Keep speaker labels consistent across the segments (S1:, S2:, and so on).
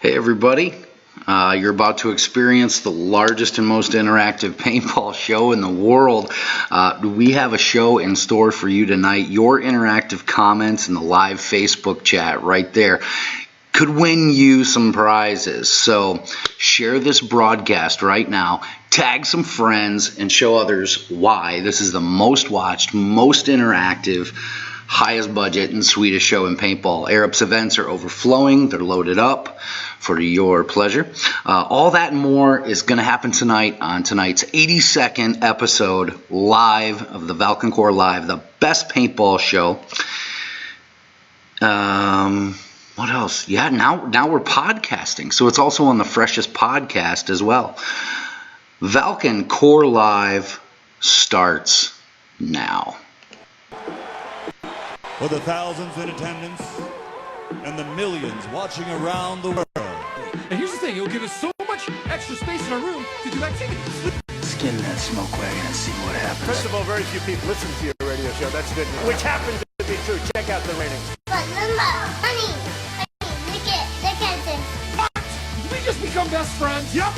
S1: Hey everybody, you're about to experience the largest and most interactive paintball show in the world. We have a show in store for you tonight. Your interactive comments in the live Facebook chat right there could win you some prizes. So share this broadcast right now, tag some friends, and show others why this is the most watched, most interactive, highest budget and sweetest show in paintball. Air-Ups events are overflowing. They're loaded up for your pleasure. All that and more is going to happen tonight on tonight's 82nd episode live of the Valken Corps Live, the best paintball show. What else? Yeah, now we're podcasting, so it's also on the freshest podcast as well. Valken Corps Live starts now.
S2: For the thousands in attendance and the millions watching around the world.
S3: And here's the thing, it'll give us so much extra space in our room to do activities.
S1: Let's get in that smoke wagon and see what happens.
S4: First of all, very few people listen to your radio show. That's good news. Which happens to be true. Check out the ratings.
S5: But Limbo, honey, look at this.
S3: What? Did we just become best friends? Yep.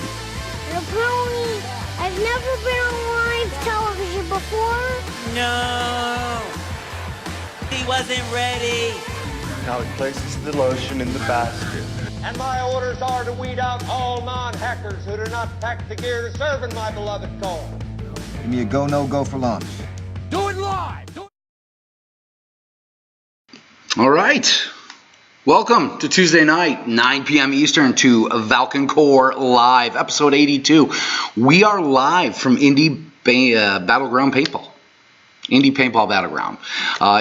S5: Brony, I've never been on live television before.
S6: No. He wasn't ready.
S7: Now he places the lotion in the basket.
S4: And my orders are to weed out all non-hackers who do not pack the gear to serve in my beloved Corps.
S7: Give me a go, no-go for lunch.
S3: Do it live.
S1: All right. Welcome to Tuesday night, 9 p.m. Eastern, to Valken Corps Live, episode 82. We are live from Indie Battleground Paintball. Indie Paintball Battleground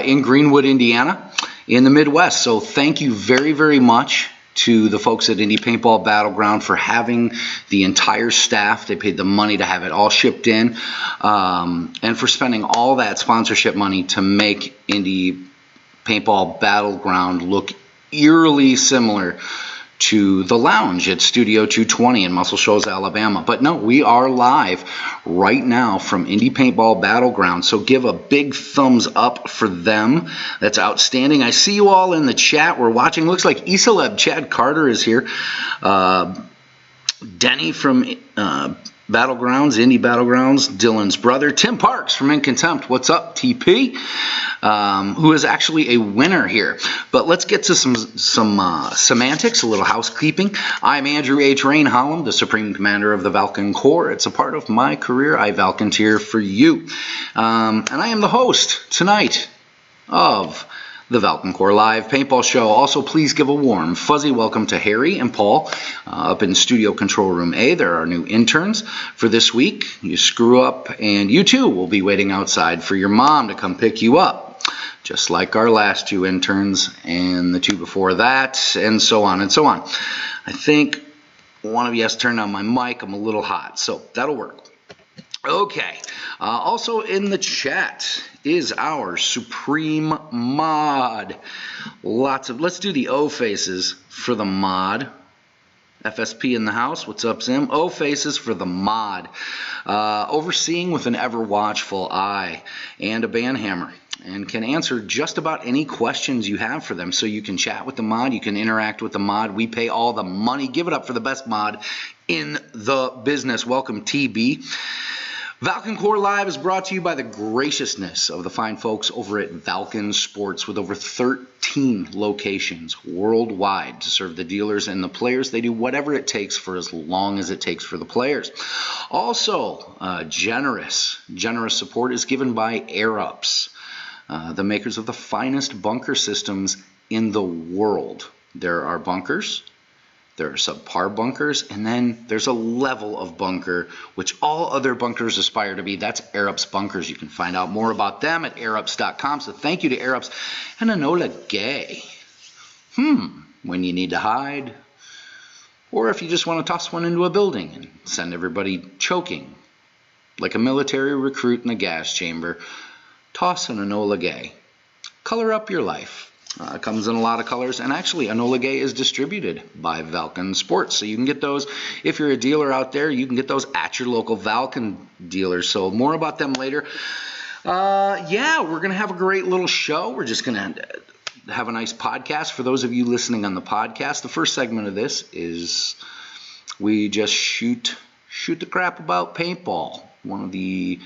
S1: in Greenwood, Indiana, in the Midwest. So thank you very, very much to the folks at Indie Paintball Battleground for having the entire staff. They paid the money to have it all shipped in, and for spending all that sponsorship money to make Indie Paintball Battleground look eerily similar to the lounge at Studio 220 in Muscle Shoals, Alabama. But no, we are live right now from Indie Paintball Battleground, so give a big thumbs up for them. That's outstanding. I see you all in the chat. We're watching. Looks like Isaleb Chad Carter is here. Denny from Battlegrounds, Indie Battlegrounds, Dylan's brother, Tim Parks from In Contempt. What's up, TP? Who is actually a winner here. But let's get to some semantics, a little housekeeping. I'm Andrew H. Rainholm, the Supreme Commander of the Valken Corps. It's a part of my career. I volunteer for you. And I am the host tonight of the Valken Corps Live Paintball Show. Also, please give a warm, fuzzy welcome to Harry and Paul up in Studio Control Room A. They're our new interns for this week. You screw up, and you too will be waiting outside for your mom to come pick you up, just like our last two interns and the two before that, and so on and so on. I think one of you has to turn on my mic. I'm a little hot, so that'll work. Okay, also in the chat is our Supreme Mod. Let's do the O faces for the mod. FSP in the house, what's up, Zim? O faces for the mod. Overseeing with an ever watchful eye and a band hammer, and can answer just about any questions you have for them. So you can chat with the mod, you can interact with the mod. We pay all the money. Give it up for the best mod in the business. Welcome, TB. Valken Corps Live is brought to you by the graciousness of the fine folks over at Valken Sports, with over 13 locations worldwide to serve the dealers and the players. They do whatever it takes for as long as it takes for the players. Also, generous support is given by Air-Ups, the makers of the finest bunker systems in the world. There are bunkers, there are subpar bunkers, and then there's a level of bunker which all other bunkers aspire to be. That's Air-Ups Bunkers. You can find out more about them at airups.com. So thank you to Air-Ups and Enola Gay. When you need to hide, or if you just want to toss one into a building and send everybody choking like a military recruit in a gas chamber, toss an Enola Gay. Color up your life. It comes in a lot of colors, and actually Enola Gay is distributed by Valken Sports, so you can get those. If you're a dealer out there, you can get those at your local Valken dealer. So more about them later. Yeah, we're gonna have a great little show. We're just gonna have a nice podcast. For those of you listening on the podcast, the first segment of this is we just shoot the crap about paintball, one of the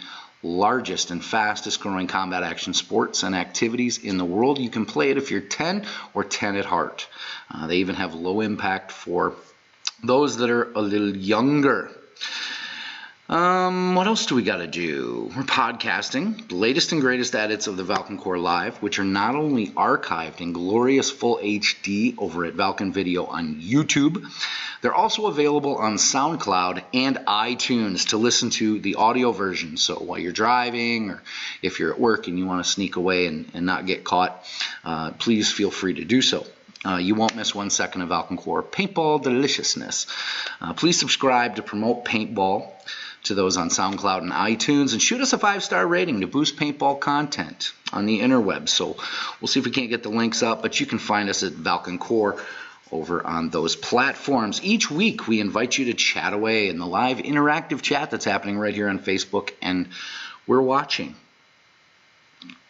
S1: largest and fastest growing combat action sports and activities in the world. You can play it if you're 10 or 10 at heart. They even have low impact for those that are a little younger. What else do we got to do? We're podcasting the latest and greatest edits of the Valken Corps Live, which are not only archived in glorious full HD over at Valken Video on YouTube, they're also available on Soundcloud and iTunes to listen to the audio version. So while you're driving or if you're at work and you want to sneak away and not get caught, please feel free to do so. You won't miss 1 second of Valken Corps paintball deliciousness. Please subscribe to promote paintball to those on SoundCloud and iTunes, and shoot us a 5-star rating to boost paintball content on the interwebs. So we'll see if we can't get the links up, but you can find us at Valken Corps over on those platforms. Each week we invite you to chat away in the live interactive chat that's happening right here on Facebook, and we're watching.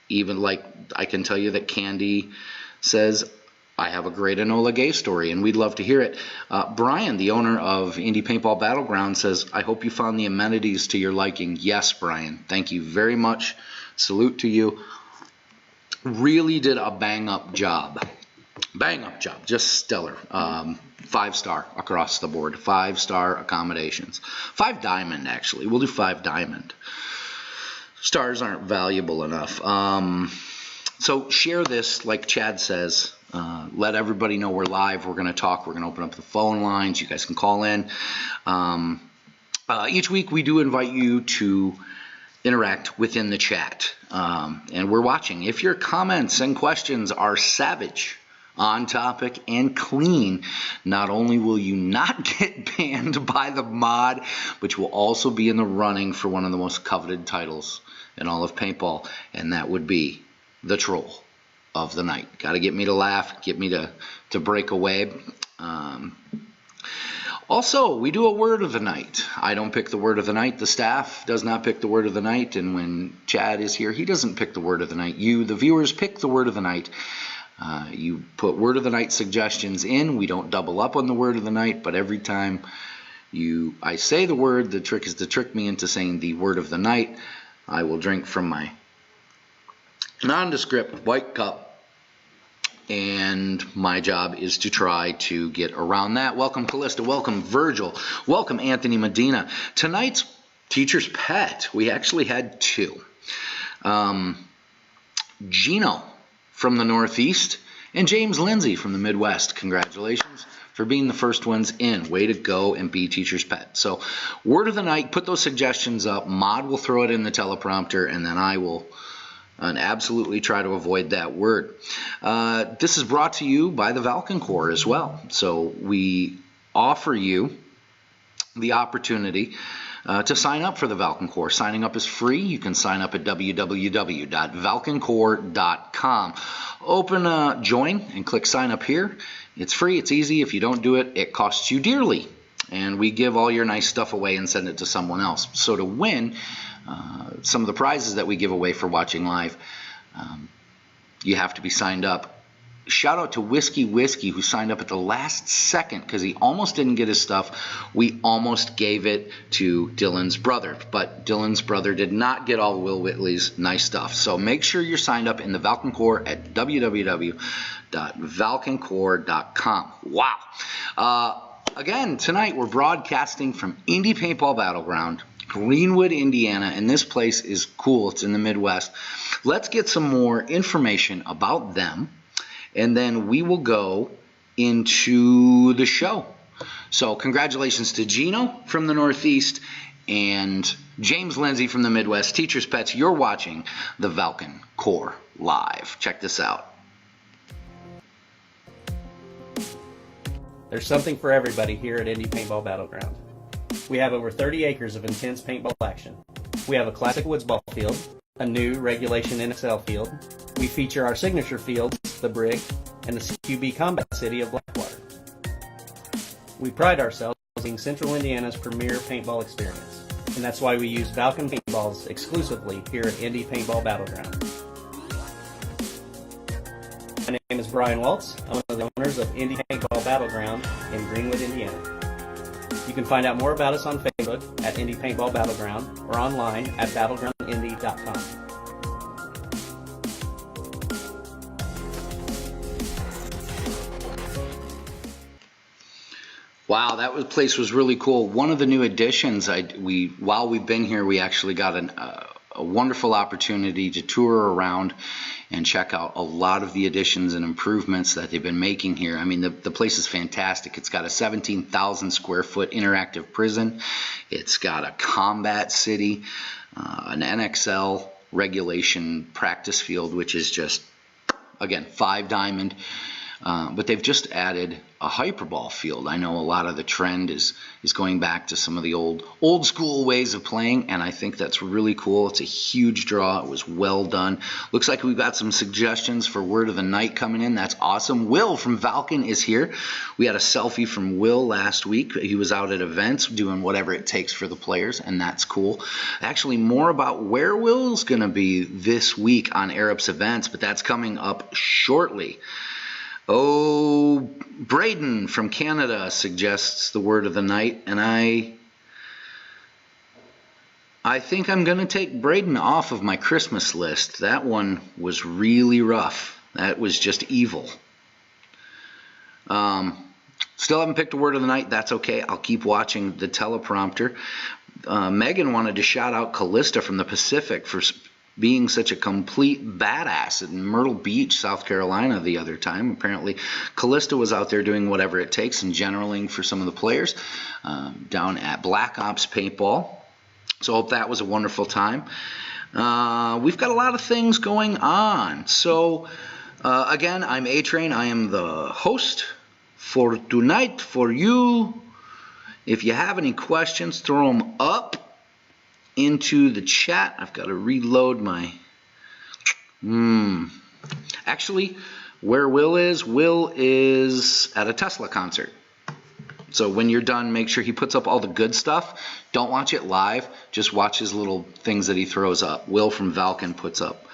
S1: Even like I can tell you that Candy says, I have a great Enola Gay story, and we'd love to hear it. Brian, the owner of Indie Paintball Battleground, says, I hope you found the amenities to your liking. Yes, Brian. Thank you very much. Salute to you. Really did a bang-up job. Bang-up job. Just stellar. 5-star across the board. 5-star accommodations. 5 diamond, actually. We'll do 5 diamond. Stars aren't valuable enough. So share this, like Chad says. Let everybody know we're live. We're going to talk. We're going to open up the phone lines. You guys can call in. Each week we do invite you to interact within the chat. And we're watching. If your comments and questions are savage, on topic, and clean, not only will you not get banned by the mod, but you will also be in the running for one of the most coveted titles in all of paintball, and that would be the Troll of the Night. Got to get me to laugh, get me to break away. Also, we do a word of the night. I don't pick the word of the night. The staff does not pick the word of the night, and when Chad is here, he doesn't pick the word of the night. You, the viewers, pick the word of the night. You put word of the night suggestions in. We don't double up on the word of the night, but every time I say the word, the trick is to trick me into saying the word of the night. I will drink from my nondescript white cup, and my job is to try to get around that. Welcome Callista, welcome Virgil, welcome Anthony Medina. Tonight's teacher's pet, we actually had 2. Gino from the Northeast and James Lindsay from the Midwest. Congratulations for being the first ones in. Way to go and be teacher's pet. So word of the night, put those suggestions up. Mod will throw it in the teleprompter, and then I will absolutely try to avoid that word. This is brought to you by the Valken Corps as well. So we offer you the opportunity to sign up for the Valken Corps. Signing up is free. You can sign up at www.valkencorps.com. Open join and click sign up here. It's free. It's easy. If you don't do it, it costs you dearly. And we give all your nice stuff away and send it to someone else. So to win some of the prizes that we give away for watching live, you have to be signed up. Shout out to Whiskey who signed up at the last second because he almost didn't get his stuff. We almost gave it to Dylan's brother, but Dylan's brother did not get all Will Whitley's nice stuff. So make sure you're signed up in the Valken Corps at www.valkencorps.com. Wow. Again, tonight we're broadcasting from Indie Paintball Battleground, Greenwood, Indiana, and this place is cool. It's in the Midwest. Let's get some more information about them, and then we will go into the show. So congratulations to Gino from the Northeast and James Lindsay from the Midwest. Teachers Pets, you're watching the Valken Corps live. Check this out.
S8: There's something for everybody here at Indie Paintball Battleground. We have over 30 acres of intense paintball action. We have a classic woods ball field, a new regulation NXL field. We feature our signature fields, the Brig, and the CQB Combat City of Blackwater. We pride ourselves on being Central Indiana's premier paintball experience, and that's why we use Valken paintballs exclusively here at Indie Paintball Battleground. My name name is Brian Waltz. I'm one of the owners of Indie Paintball Battleground in Greenwood, Indiana. You can find out more about us on Facebook at Indie Paintball Battleground or online at battlegroundindy.com.
S1: Wow, that place was really cool. One of the new additions, while we've been here, we actually got a wonderful opportunity to tour around and check out a lot of the additions and improvements that they've been making here. I mean, the place is fantastic. It's got a 17,000 square foot interactive prison. It's got a combat city, an NXL regulation practice field, which is just, again, 5 diamond. But they've just added a hyperball field. I know a lot of the trend is going back to some of the old school ways of playing, and I think that's really cool. It's a huge draw. It was well done. Looks like we've got some suggestions for word of the night coming in. That's awesome. Will from Valken is here. We had a selfie from Will last week. He was out at events doing whatever it takes for the players, and that's cool. Actually, more about where Will's going to be this week on Arab's events, but that's coming up shortly. Oh, Braden from Canada suggests the word of the night, and I think I'm going to take Braden off of my Christmas list. That one was really rough. That was just evil. Still haven't picked a word of the night. That's okay. I'll keep watching the teleprompter. Megan wanted to shout out Callista from the Pacific for being such a complete badass in Myrtle Beach, South Carolina the other time. Apparently, Callista was out there doing whatever it takes and generaling for some of the players down at Black Ops Paintball. So I hope that was a wonderful time. We've got a lot of things going on. So again, I'm A-Train. I am the host for tonight for you. If you have any questions, throw them up into the chat. I've got to reload my actually where Will is at a Tesla concert. So when you're done, make sure he puts up all the good stuff. Don't watch it live, just watch his little things that he throws up. Will from Valken puts up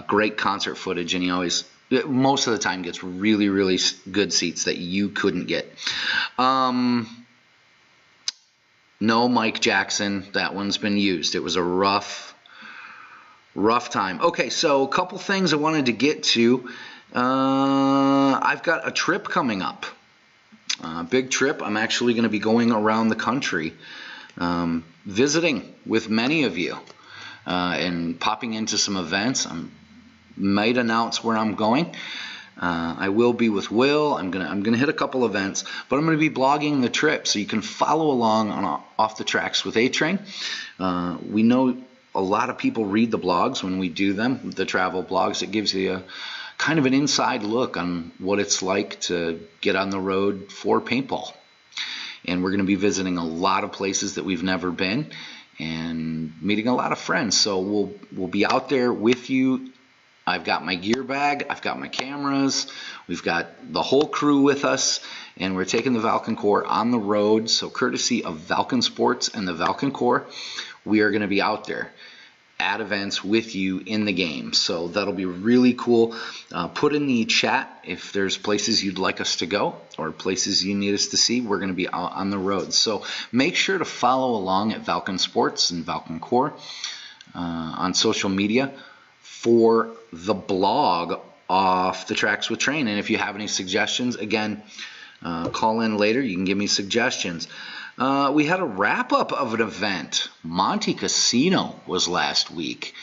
S1: great concert footage, and he always, most of the time, gets really, really good seats that you couldn't get. No, Mike Jackson, that one's been used. It was a rough time. Okay, so a couple things I wanted to get to. I've got a trip coming up. Big trip. I'm actually going to be going around the country, visiting with many of you, and popping into some events. I might announce where I'm going. I will be with Will. I'm gonna hit a couple events, but I'm gonna be blogging the trip, so you can follow along on Off the Tracks with A-Train. We know a lot of people read the blogs when we do them, the travel blogs. It gives you a kind of an inside look on what it's like to get on the road for paintball. And we're gonna be visiting a lot of places that we've never been and meeting a lot of friends. So we'll be out there with you. I've got my gear bag, I've got my cameras, we've got the whole crew with us, and we're taking the Valken Corps on the road. So courtesy of Valken Sports and the Valken Corps, we are going to be out there at events with you in the game. So that'll be really cool. Put in the chat if there's places you'd like us to go or places you need us to see. We're going to be out on the road. So make sure to follow along at Valken Sports and Valken Corps on social media for the blog Off the Tracks with Train. And if you have any suggestions, again, call in later. You can give me suggestions. We had a wrap-up of an event. Monte Casino was last week.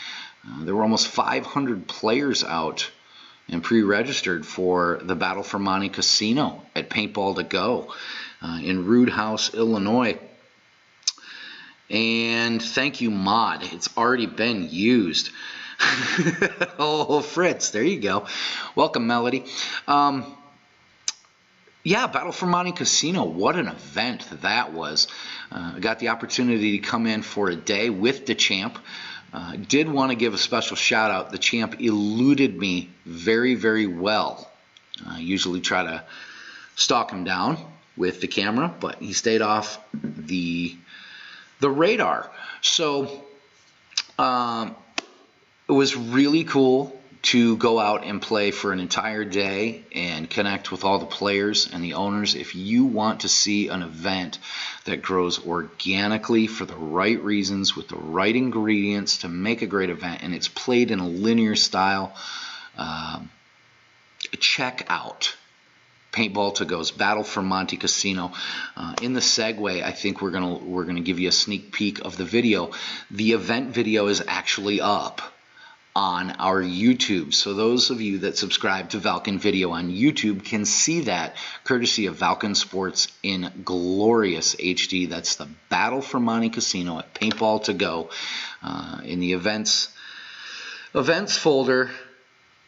S1: There were almost 500 players out and pre-registered for the Battle for Monte Casino at Paintball to Go in Rude House, Illinois. And thank you, Mod. It's already been used. Oh, Fritz, there you go. Welcome, Melody. Yeah, Battle for Monte Casino, what an event that was. I got the opportunity to come in for a day with the champ. Did want to give a special shout out. The champ eluded me very, very well. I usually try to stalk him down with the camera, but he stayed off the radar. So it was really cool to go out and play for an entire day and connect with all the players and the owners. If you want to see an event that grows organically for the right reasons with the right ingredients to make a great event, and it's played in a linear style, check out Paintball to Go's Battle for Monte Casino. In the segue, I think we're gonna give you a sneak peek of the video. The event video is actually up on our YouTube. So those of you that subscribe to Valken Video on YouTube can see that, courtesy of Valken Sports in glorious HD. That's the Battle for Monte Casino at Paintball to Go. In the events folder,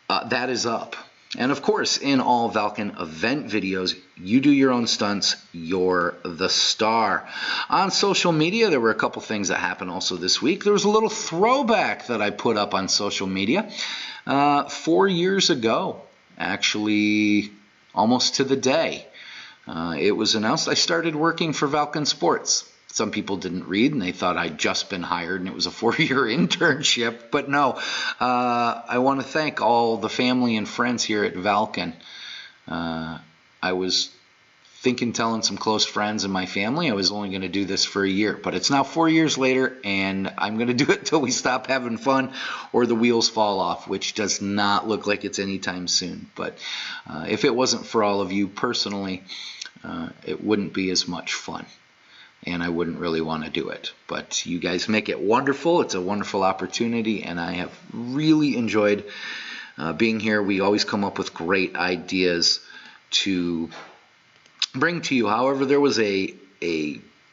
S1: that is up. And of course, in all Valken event videos, you do your own stunts, you're the star. On social media, there were a couple things that happened also this week. There was a little throwback that I put up on social media 4 years ago, actually almost to the day. It was announced I started working for Valken Sports. Some people didn't read and they thought I'd just been hired and it was a 4-year internship. But no, I want to thank all the family and friends here at Valken. I was telling some close friends in my family I was only going to do this for a year. But it's now 4 years later and I'm going to do it till we stop having fun or the wheels fall off, which does not look like it's anytime soon. But if it wasn't for all of you personally, it wouldn't be as much fun. And I wouldn't really want to do it. But you guys make it wonderful. It's a wonderful opportunity, and I have really enjoyed being here. We always come up with great ideas to bring to you. However, there was a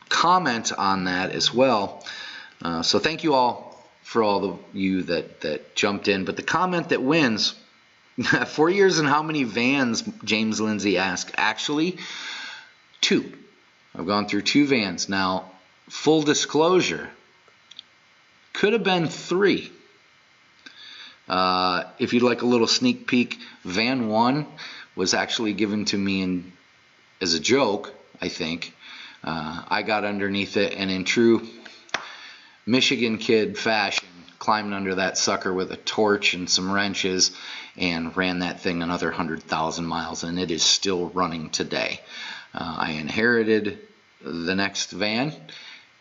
S1: comment on that as well. So thank you all for all of you that jumped in. But the comment that wins, 4 years and how many vans, James Lindsay asked. Actually, 2. I've gone through 2 vans. Now, full disclosure, could have been 3. If you'd like a little sneak peek, van 1 was actually given to me as a joke, I think. I got underneath it and in true Michigan kid fashion, climbed under that sucker with a torch and some wrenches and ran that thing another 100,000 miles, and it is still running today. I inherited the next van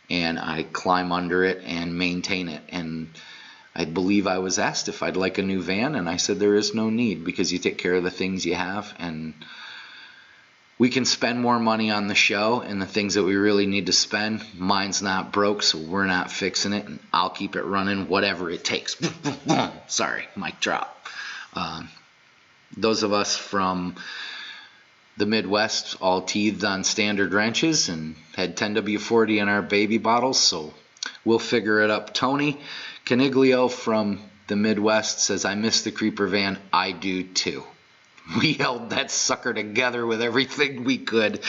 S1: and I climb under it and maintain it, and I believe I was asked if I'd like a new van, and I said there is no need because you take care of the things you have, and we can spend more money on the show and the things that we really need to spend. Mine's not broke, so we're not fixing it, and I'll keep it running whatever it takes. Sorry, mic drop. Those of us from the Midwest all teethed on standard wrenches and had 10W40 in our baby bottles, so we'll figure it up. Tony Caniglio from the Midwest says, I miss the creeper van. I do too. We held that sucker together with everything we could,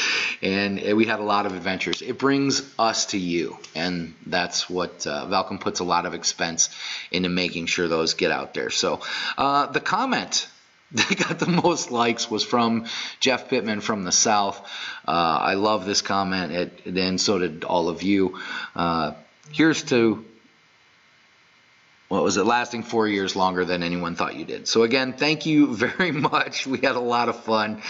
S1: and we had a lot of adventures. It brings us to you, and that's what Valken puts a lot of expense into making sure those get out there. So the comment that got the most likes was from Jeff Pittman from the South. I love this comment, and so did all of you. Here's to, what was it, lasting 4 years longer than anyone thought you did. So again, thank you very much. We had a lot of fun.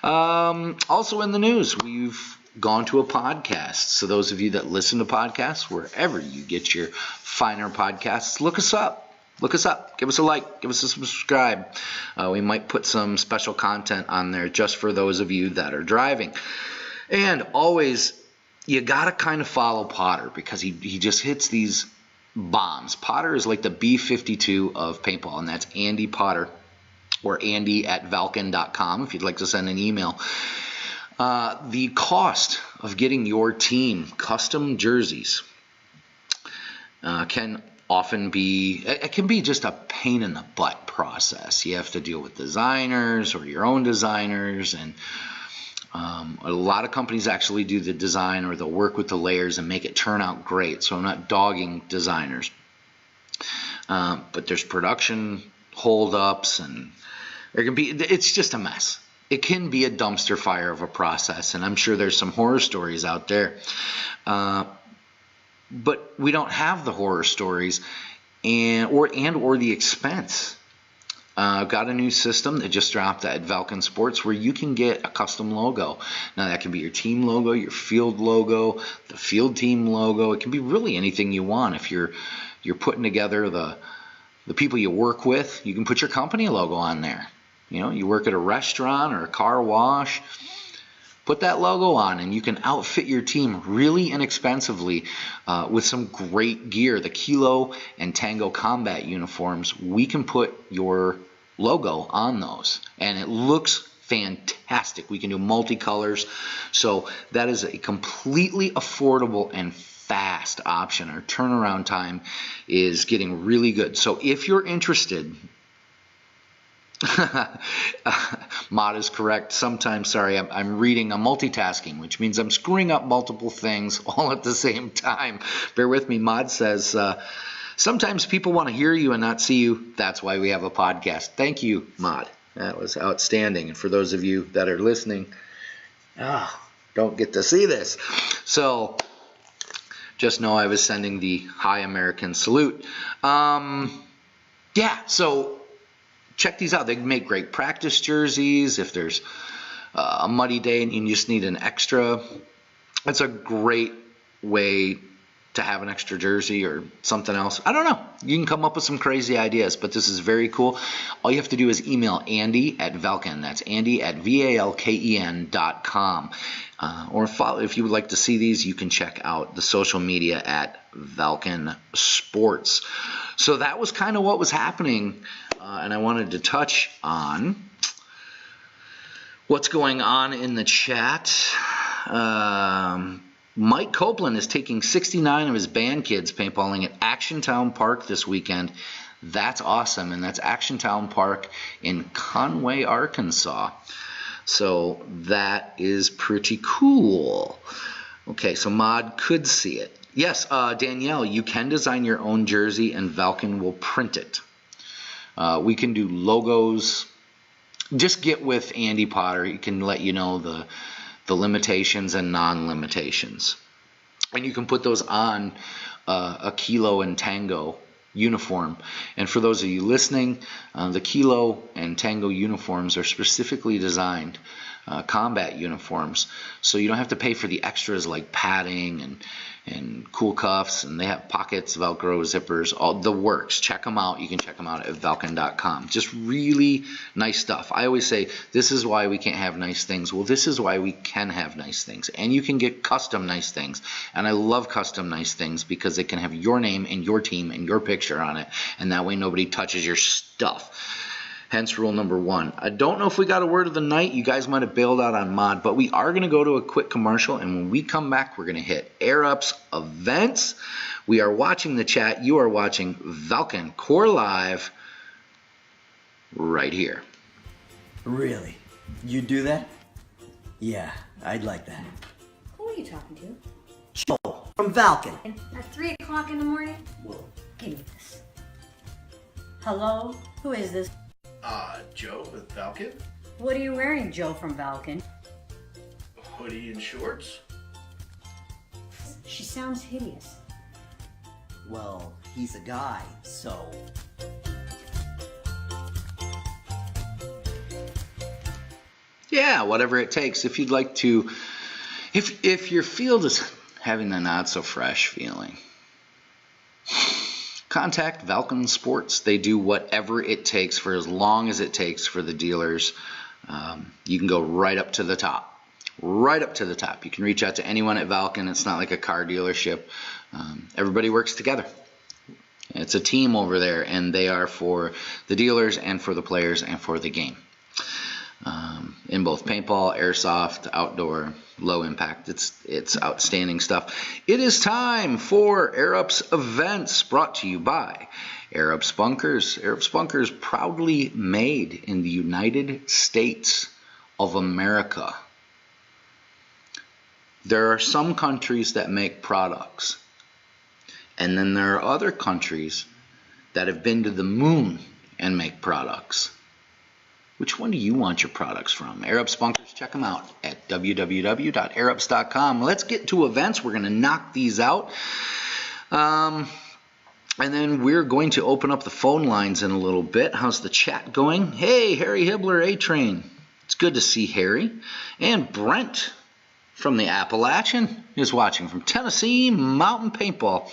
S1: Also in the news, we've gone to a podcast. So those of you that listen to podcasts, wherever you get your finer podcasts, look us up. Look us up. Give us a like. Give us a subscribe. We might put some special content on there just for those of you that are driving. And always, you got to kind of follow Potter because he just hits these bombs. Potter is like the B-52 of paintball, and that's Andy Potter, or Andy@Valken.com if you'd like to send an email. The cost of getting your team custom jerseys can often it can be just a pain in the butt process. You have to deal with designers or your own designers, and a lot of companies actually do the design, or they'll work with the layers and make it turn out great. So I'm not dogging designers, but there's production holdups, and it's just a mess. It can be a dumpster fire of a process, and I'm sure there's some horror stories out there. But we don't have the horror stories or the expense got a new system that just dropped at Valken Sports where you can get a custom logo. Now that can be your team logo, your field logo, the field team logo. It can be really anything you want. If you're putting together the people you work with, you can put your company logo on there. You know, you work at a restaurant or a car wash, put that logo on and you can outfit your team really inexpensively with some great gear. The Kilo and Tango combat uniforms, we can put your logo on those and it looks fantastic. We can do multicolors. So that is a completely affordable and fast option. Our turnaround time is getting really good. So if you're interested, Mod is correct. Sometimes, sorry, I'm reading, I'm multitasking, which means I'm screwing up multiple things all at the same time. Bear with me. Mod says, sometimes people want to hear you and not see you. That's why we have a podcast. Thank you, Mod. That was outstanding. And for those of you that are listening, don't get to see this. So just know I was sending the high American salute. Yeah, so check these out. They make great practice jerseys. If there's a muddy day and you just need an extra, it's a great way to have an extra jersey or something else. I don't know. You can come up with some crazy ideas, but this is very cool. All you have to do is email Andy at Valken. That's Andy at VALKEN.com. Or follow, if you would like to see these, you can check out the social media at Valken Sports. So that was kind of what was happening, and I wanted to touch on what's going on in the chat. Mike Copeland is taking 69 of his band kids paintballing at Actiontown Park this weekend. That's awesome, and that's Actiontown Park in Conway, Arkansas. So that is pretty cool. Okay, so Mod could see it. Yes, Danielle, you can design your own jersey and Valken will print it. We can do logos. Just get with Andy Potter. He can let you know the limitations and non-limitations. And you can put those on a Kilo and Tango uniform. And for those of you listening, the Kilo and Tango uniforms are specifically designed combat uniforms, so you don't have to pay for the extras like padding and cool cuffs, and they have pockets, Velcro, zippers, all the works. Check them out. You can check them out at Valken.com. Just really nice stuff. I always say, this is why we can't have nice things. Well, this is why we can have nice things. And you can get custom nice things. And I love custom nice things because they can have your name and your team and your picture on it. And that way nobody touches your stuff. Hence rule number 1. I don't know if we got a word of the night. You guys might have bailed out on Mod, but we are going to go to a quick commercial, and when we come back, we're going to hit Air Up's events. We are watching the chat. You are watching Valken Corps Live right here.
S9: Really? You do that? Yeah, I'd like that.
S10: Who are you talking to?
S9: Joel from Valken.
S10: At 3 o'clock in the morning?
S9: Whoa.
S10: Give me this. Hello? Who is this?
S11: Joe with Valken.
S10: What are you wearing, Joe from Valken?
S11: Hoodie and shorts.
S10: She sounds hideous.
S9: Well, he's a guy, so...
S1: Yeah, whatever it takes. If you'd like to, if your field is having the not so fresh feeling, contact Valken Sports. They do whatever it takes for as long as it takes for the dealers. You can go right up to the top. Right up to the top. You can reach out to anyone at Valken. It's not like a car dealership. Everybody works together. It's a team over there, and they are for the dealers and for the players and for the game. In both paintball, airsoft, outdoor, low impact. It's outstanding stuff. It is time for Air Up's events, brought to you by Air Up's Bunkers. Air Up's Bunkers, proudly made in the United States of America. There are some countries that make products, and then there are other countries that have been to the moon and make products. Which one do you want your products from? Air Up's Bunkers, check them out at www.airups.com. Let's get to events. We're going to knock these out. And then we're going to open up the phone lines in a little bit. How's the chat going? Hey, Harry Hibbler, A-Train. It's good to see Harry. And Brent from the Appalachian is watching from Tennessee Mountain Paintball.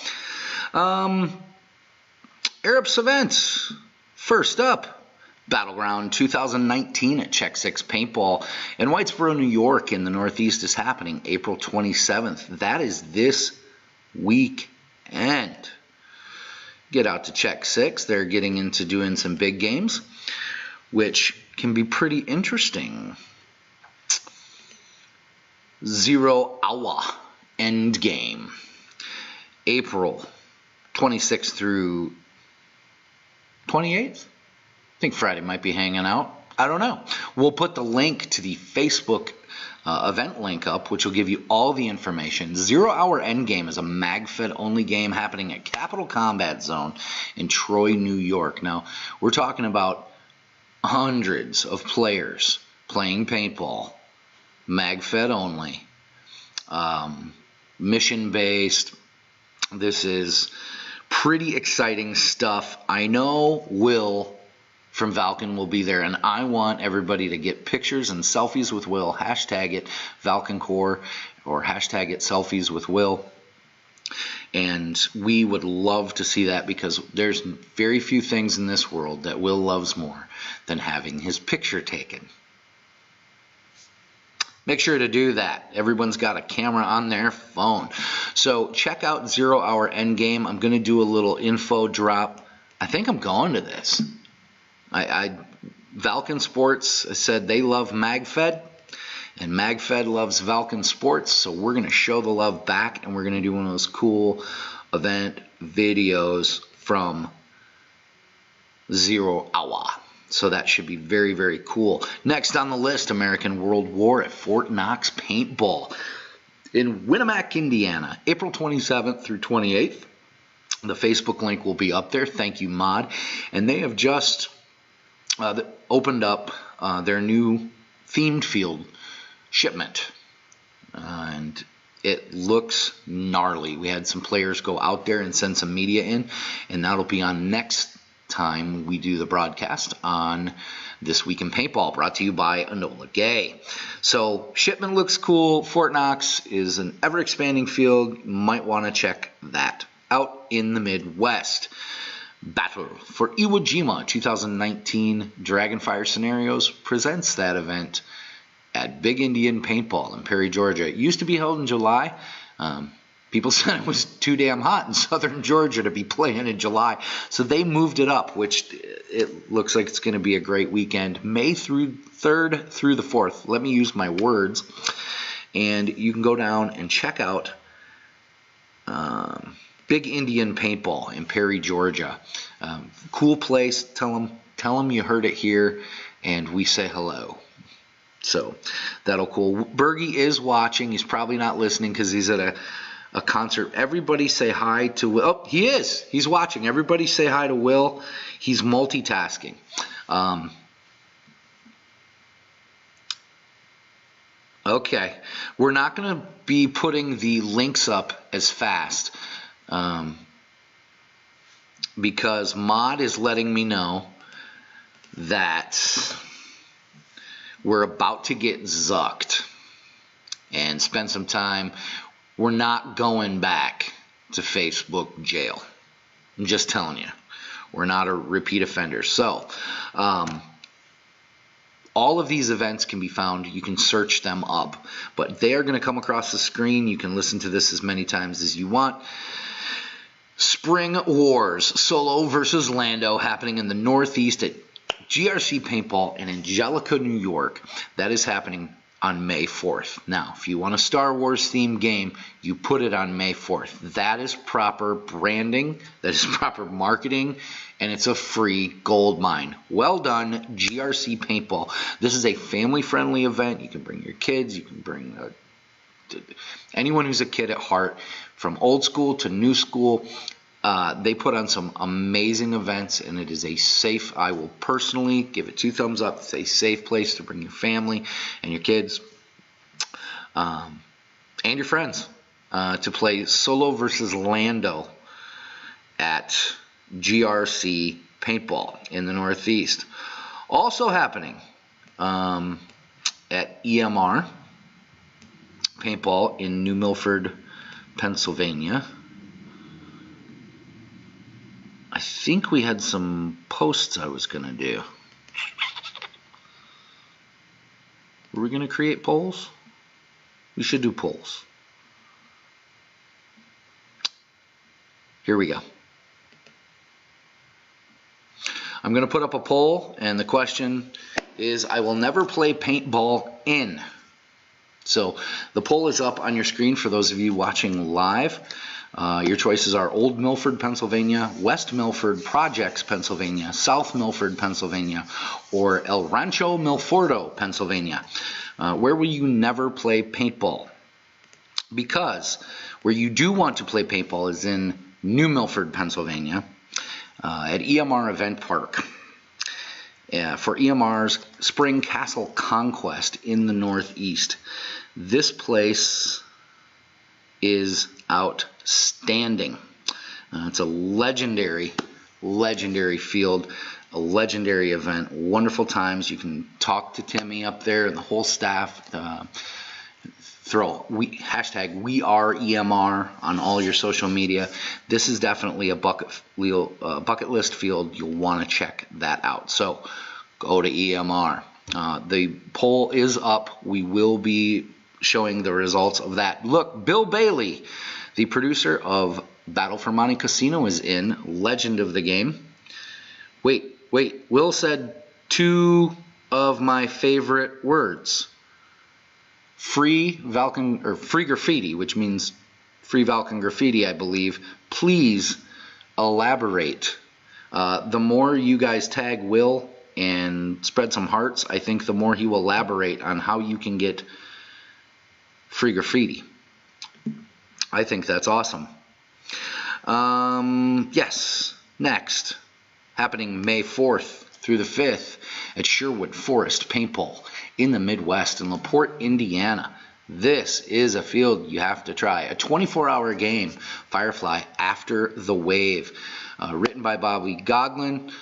S1: Arabs events. First up, Battleground 2019 at Check 6 Paintball in Whitesboro, New York in the Northeast is happening April 27th. That is this weekend. Get out to Check 6. They're getting into doing some big games, which can be pretty interesting. 0 Hour Endgame. April 26th through 28th? I think Friday might be hanging out. I don't know. We'll put the link to the Facebook event link up, which will give you all the information. 0 Hour Endgame is a MagFed only game happening at Capital Combat Zone in Troy, New York. Now, we're talking about hundreds of players playing paintball, MagFed only, mission-based. This is pretty exciting stuff. I know Will from Valken will be there, and I want everybody to get pictures and selfies with Will. Hashtag it Valken Corps or hashtag it selfies with Will. And we would love to see that, because there's very few things in this world that Will loves more than having his picture taken. Make sure to do that. Everyone's got a camera on their phone. So check out 0 Hour Endgame. I'm going to do a little info drop. I think I'm going to this. Valken Sports said they love MagFed, and MagFed loves Valken Sports, so we're going to show the love back, and we're going to do one of those cool event videos from 0 Hour. So that should be very, very cool. Next on the list, American World War at Fort Knox Paintball in Winamac, Indiana, April 27th through 28th. The Facebook link will be up there. Thank you, Mod. And they have just opened up their new themed field shipment. And it looks gnarly. We had some players go out there and send some media in, and that'll be on next time we do the broadcast on This Week in Paintball, brought to you by Enola Gay. So shipment looks cool. Fort Knox is an ever-expanding field. You might want to check that out in the Midwest. Battle for Iwo Jima 2019 Dragonfire Scenarios presents that event at Big Indian Paintball in Perry, Georgia. It used to be held in July. People said it was too damn hot in southern Georgia to be playing in July, so they moved it up, which it looks like it's going to be a great weekend. May 3rd through the 4th. Let me use my words. And you can go down and check out Big Indian Paintball in Perry, Georgia. Cool place. Tell them you heard it here, and we say hello. So that'll cool. Bergie is watching. He's probably not listening because he's at a concert. Everybody say hi to Will. Oh, he is. He's watching. Everybody say hi to Will. He's multitasking. Okay. We're not going to be putting the links up as fast because Mod is letting me know that we're about to get zucked and spend some time. We're not going back to Facebook jail. I'm just telling you. We're not a repeat offender. So, all of these events can be found. You can search them up. But they are going to come across the screen. You can listen to this as many times as you want. Spring Wars, Solo versus Lando, happening in the Northeast at GRC Paintball in Angelica, New York. That is happening on May 4th. Now, if you want a Star Wars themed game, you put it on May 4th. That is proper branding, that is proper marketing, and it's a free gold mine. Well done, GRC Paintball. This is a family-friendly event. You can bring your kids, you can bring anyone who's a kid at heart, from old school to new school. They put on some amazing events, and it is a safe, I will personally give it 2 thumbs up. It's a safe place to bring your family and your kids and your friends to play Solo versus Lando at GRC Paintball in the Northeast. Also happening at EMR Paintball in New Milford, Pennsylvania. I think we had some posts I was going to do. Were we going to create polls? We should do polls. Here we go. I'm going to put up a poll, and the question is, I will never play paintball in. So the poll is up on your screen for those of you watching live. Your choices are Old Milford, Pennsylvania, West Milford, Projects, Pennsylvania, South Milford, Pennsylvania, or El Rancho Milfordo, Pennsylvania. Where will you never play paintball? Because where you do want to play paintball is in New Milford, Pennsylvania, at EMR Event Park. For EMR's Spring Castle Conquest in the Northeast. This place is outstanding. It's a legendary field, a legendary event, wonderful times. You can talk to Timmy up there and the whole staff. Throw hashtag We Are EMR on all your social media. This is definitely a bucket list field. You'll want to check that out. So go to EMR. The poll is up. We will be showing the results of that. Look, Bill Bailey, the producer of Battle for Monte Casino, is in. Legend of the game. Wait. Will said two of my favorite words. Free Valken, or free graffiti, which means free Valken graffiti, I believe. Please elaborate. The more you guys tag Will and spread some hearts, I think the more he will elaborate on how you can get free graffiti. I think that's awesome. Yes, next, happening May 4th through the 5th at Sherwood Forest Paintball in the Midwest in LaPorte, Indiana. This is a field you have to try. A 24-hour game, Firefly After the Wave. Written by Bobby Goglin,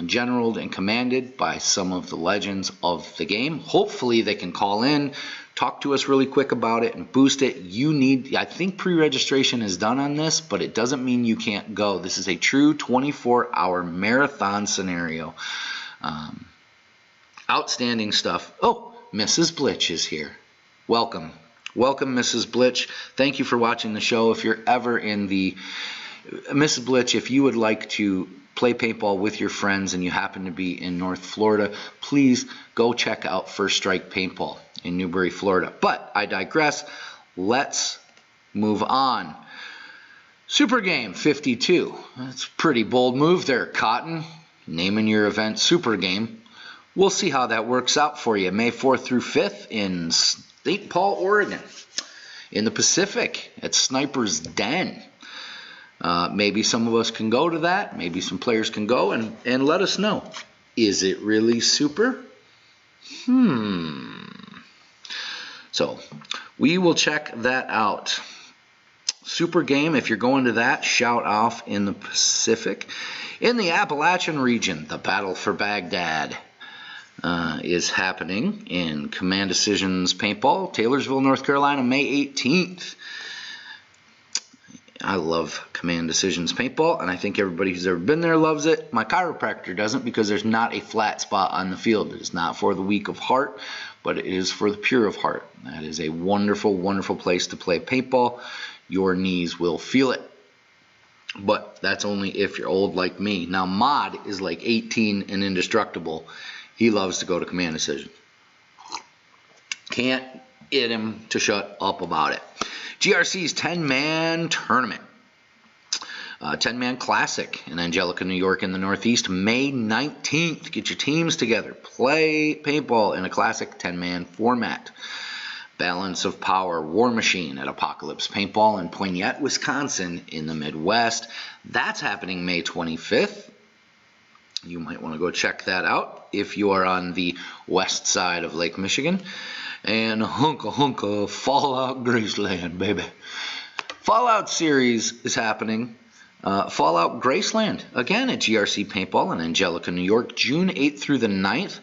S1: generaled and commanded by some of the legends of the game. Hopefully they can call in, talk to us really quick about it, and boost it. I think pre-registration is done on this, but it doesn't mean you can't go. This is a true 24-hour marathon scenario. Outstanding stuff. Oh, Mrs. Blitch is here. Welcome. Welcome, Mrs. Blitch. Thank you for watching the show. If you're ever in the... Mrs. Blitch, if you would like to play paintball with your friends and you happen to be in North Florida, please go check out First Strike Paintball in Newbury, Florida. But I digress. Let's move on. Super Game 52. That's a pretty bold move there, Cotton. Naming your event Super Game. We'll see how that works out for you. May 4th through 5th in St. Paul, Oregon. In the Pacific at Sniper's Den. Maybe some of us can go to that. Maybe some players can go and let us know. Is it really super? So we will check that out. Super Game, if you're going to that, shout off in the Pacific. In the Appalachian region, the Battle for Baghdad is happening in Command Decisions Paintball, Taylorsville, North Carolina, May 18th. I love Command Decisions Paintball, and I think everybody who's ever been there loves it. My chiropractor doesn't, because there's not a flat spot on the field. It is not for the weak of heart, but it is for the pure of heart. That is a wonderful, wonderful place to play paintball. Your knees will feel it. But that's only if you're old like me. Now, Mod is like 18 and indestructible. He loves to go to Command Decision. Can't get him to shut up about it. GRC's 10-man tournament. 10-man classic in Angelica, New York in the Northeast, May 19th. Get your teams together. Play paintball in a classic 10-man format. Balance of Power War Machine at Apocalypse Paintball in Poignette, Wisconsin in the Midwest. That's happening May 25th. You might want to go check that out if you are on the west side of Lake Michigan. And hunka Fallout Graceland, baby. Fallout series is happening Fallout Graceland, again at GRC Paintball in Angelica, New York, June 8th through the 9th.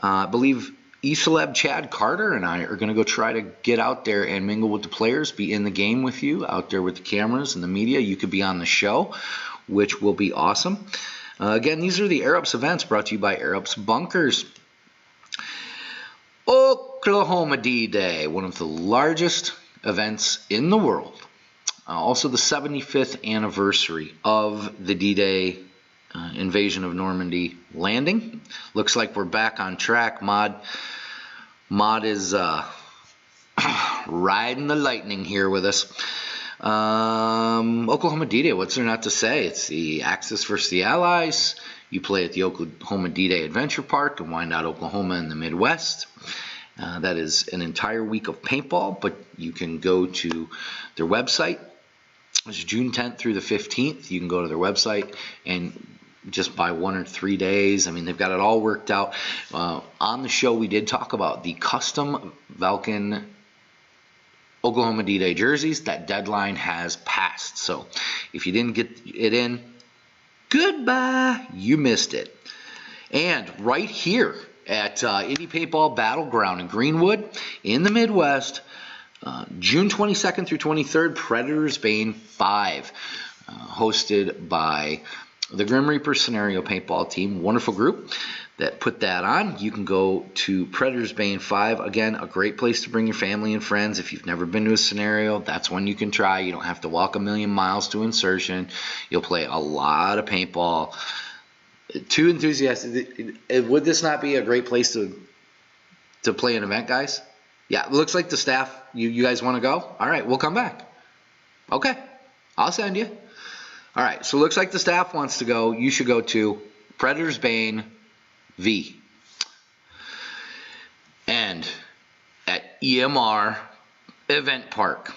S1: I believe eCeleb Chad Carter and I are going to go try to get out there and mingle with the players, be in the game with you, out there with the cameras and the media. You could be on the show, which will be awesome. Again, these are the Air Ups events brought to you by Air Ups Bunkers. Oklahoma D-Day, one of the largest events in the world. Also the 75th anniversary of the D-Day invasion of Normandy landing. Looks like we're back on track. Mod is riding the lightning here with us. Oklahoma D-Day, what's there not to say? It's the Axis versus the Allies. You play at the Oklahoma D-Day Adventure Park in Wyandotte, Oklahoma in the Midwest. That is an entire week of paintball, but you can go to their website. It's June 10th through the 15th. You can go to their website and just buy 1 or 3 days. I mean, they've got it all worked out. On the show, we did talk about the custom Valken Oklahoma D-Day jerseys. That deadline has passed. So if you didn't get it in, goodbye. You missed it. And right here at Indy Paintball Battleground in Greenwood in the Midwest, June 22nd through 23rd, Predator's Bane 5, hosted by the Grim Reaper Scenario Paintball team. Wonderful group that put that on. You can go to Predator's Bane 5. Again, a great place to bring your family and friends. If you've never been to a scenario, that's one you can try. You don't have to walk a million miles to insertion. You'll play a lot of paintball. Too enthusiastic. Would this not be a great place to play an event, guys? Yeah, it looks like the staff, you guys want to go? All right, we'll come back. Okay, I'll send you. All right, so it looks like the staff wants to go. You should go to Predator's Bane V. And at EMR Event Park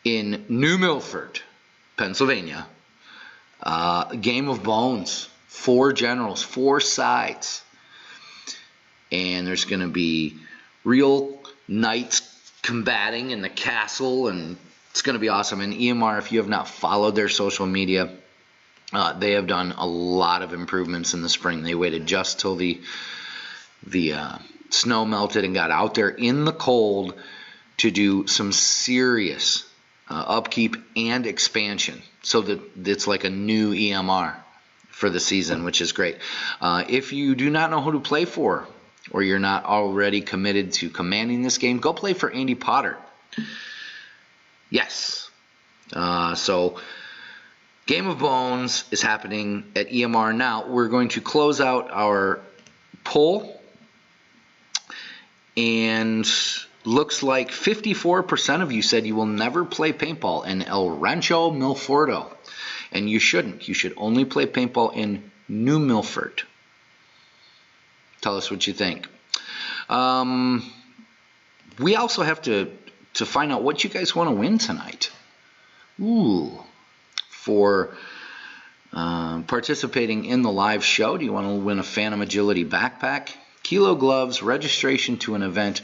S1: in New Milford, Pennsylvania, Game of Bones, 4 generals, 4 sides. And there's going to be real knights combating in the castle, and it's going to be awesome. And EMR, if you have not followed their social media, they have done a lot of improvements in the spring. They waited just till the snow melted and got out there in the cold to do some serious upkeep and expansion, so that it's like a new EMR for the season, which is great. If you do not know who to play for, or you're not already committed to commanding this game, go play for Andy Potter. Yes. So Game of Bones is happening at EMR now. We're going to close out our poll, and looks like 54% of you said you will never play paintball in El Rancho Milfordo, and you shouldn't. You should only play paintball in New Milford. Tell us what you think. We also have to find out what you guys want to win tonight. Ooh, for participating in the live show, do you want to win a Phantom Agility backpack, Kilo gloves, registration to an event,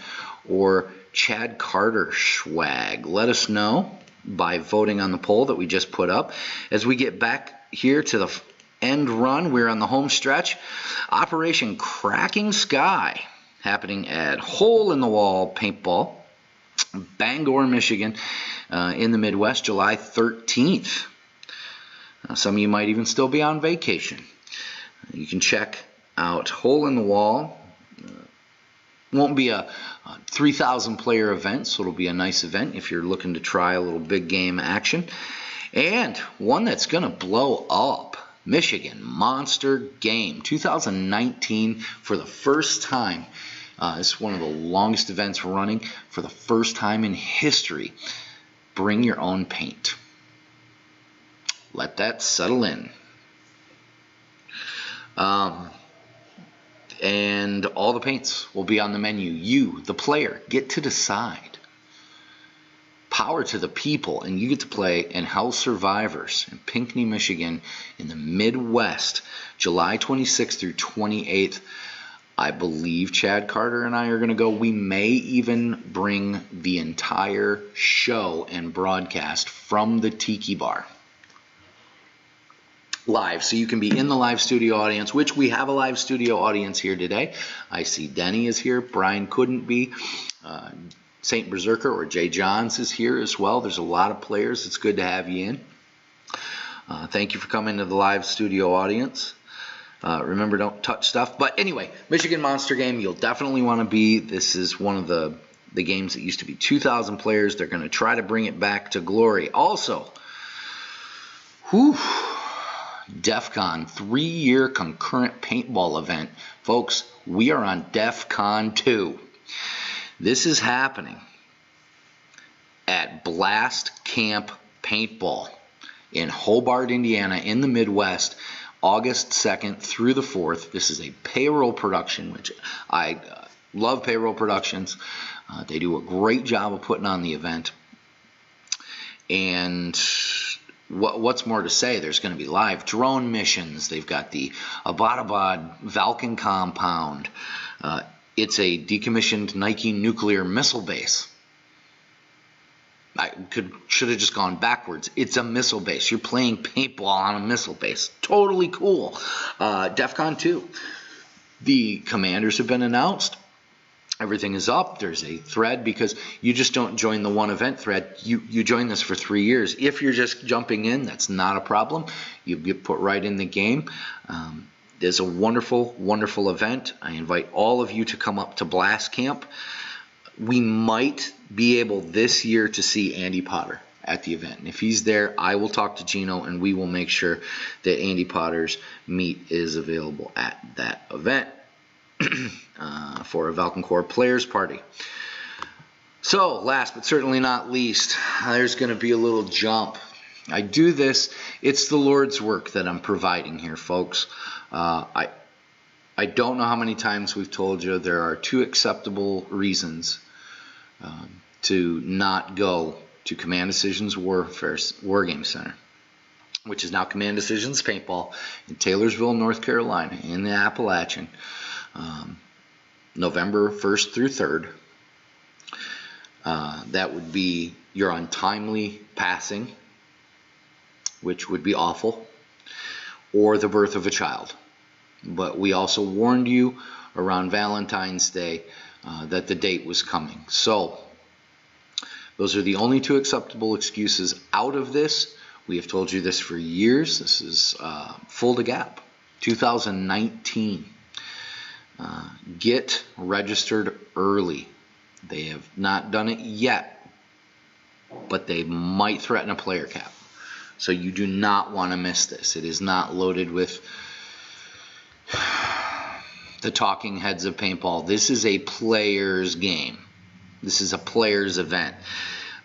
S1: or Chad Carter swag? Let us know by voting on the poll that we just put up. As we get back here to the end run, we're on the home stretch. Operation Cracking Sky, happening at Hole in the Wall Paintball, Bangor, Michigan, in the Midwest, July 13th. Some of you might even still be on vacation. You can check out Hole in the Wall. Won't be a 3,000 player event, so it'll be a nice event if you're looking to try a little big game action. And one that's going to blow up, Michigan Monster Game 2019, for the first time. It's one of the longest events running. For the first time in history, bring your own paint. Let that settle in. And all the paints will be on the menu. You, the player, get to decide. Power to the people, and you get to play in Hell Survivors in Pinckney, Michigan, in the Midwest, July 26th through 28th. I believe Chad Carter and I are going to go. We may even bring the entire show and broadcast from the Tiki Bar live, so you can be in the live studio audience, which we have a live studio audience here today. I see Denny is here. Brian couldn't be. Saint Berserker or Jay Johns is here as well. There's a lot of players. It's good to have you in. Thank you for coming to the live studio audience. Remember, don't touch stuff. But anyway, Michigan Monster Game, you'll definitely want to be. This is one of the games that used to be 2,000 players. They're going to try to bring it back to glory. Also, DEF CON 3-year concurrent paintball event. Folks, we are on DEF CON 2. This is happening at Blast Camp Paintball in Hobart, Indiana, in the Midwest, August 2nd through the 4th. This is a payroll production, which I love payroll productions. They do a great job of putting on the event. And what's more to say? There's going to be live drone missions. They've got the Abbottabad Valken compound. It's a decommissioned Nike nuclear missile base. I should have just gone backwards. It's a missile base. You're playing paintball on a missile base. Totally cool. DEF CON 2. The commanders have been announced. Everything is up. There's a thread because you just don't join the one event thread. You join this for 3 years. If you're just jumping in, that's not a problem. You get put right in the game. It's a wonderful, wonderful event. I invite all of you to come up to Blast Camp. We might be able this year to see Andy Potter at the event. And if he's there, I will talk to Gino and we will make sure that Andy Potter's meat is available at that event for a Valken Corps players party. So, last but certainly not least, there's going to be a little jump. I do this. It's the Lord's work that I'm providing here, folks. I don't know how many times we've told you there are 2 acceptable reasons to not go to Command Decisions War Game Center, which is now Command Decisions Paintball in Taylorsville, North Carolina, in the Appalachian, November 1st through 3rd. That would be your untimely passing, which would be awful, or the birth of a child. But we also warned you around Valentine's Day that the date was coming. So those are the only 2 acceptable excuses out of this. We have told you this for years. This is Full to Gap 2019. Get registered early. They have not done it yet, but they might threaten a player cap. So you do not want to miss this. It is not loaded with the talking heads of paintball. This is a player's game. This is a player's event.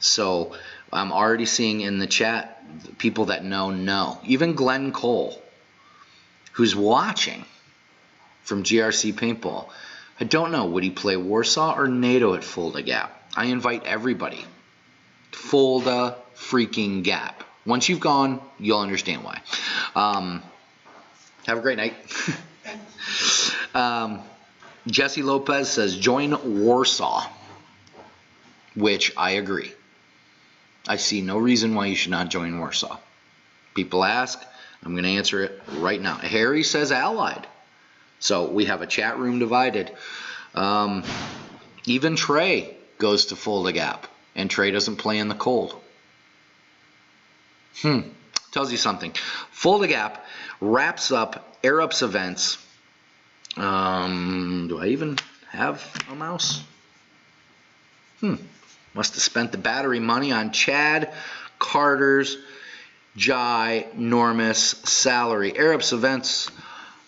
S1: So I'm already seeing in the chat people that know. Even Glenn Cole, who's watching from GRC Paintball. I don't know, would he play Warsaw or NATO at Fulda Gap? I invite everybody. Fulda freaking Gap. Once you've gone, you'll understand why. Have a great night. Jesse Lopez says, join Warsaw, which I agree. I see no reason why you should not join Warsaw. People ask, I'm going to answer it right now. Harry says Allied. So we have a chat room divided. Even Trey goes to Fulda Gap, and Trey doesn't play in the cold. Tells you something. Fulda Gap wraps up Air Ups events. Do I even have a mouse? Must have spent the battery money on Chad Carter's ginormous salary. Air Ups events.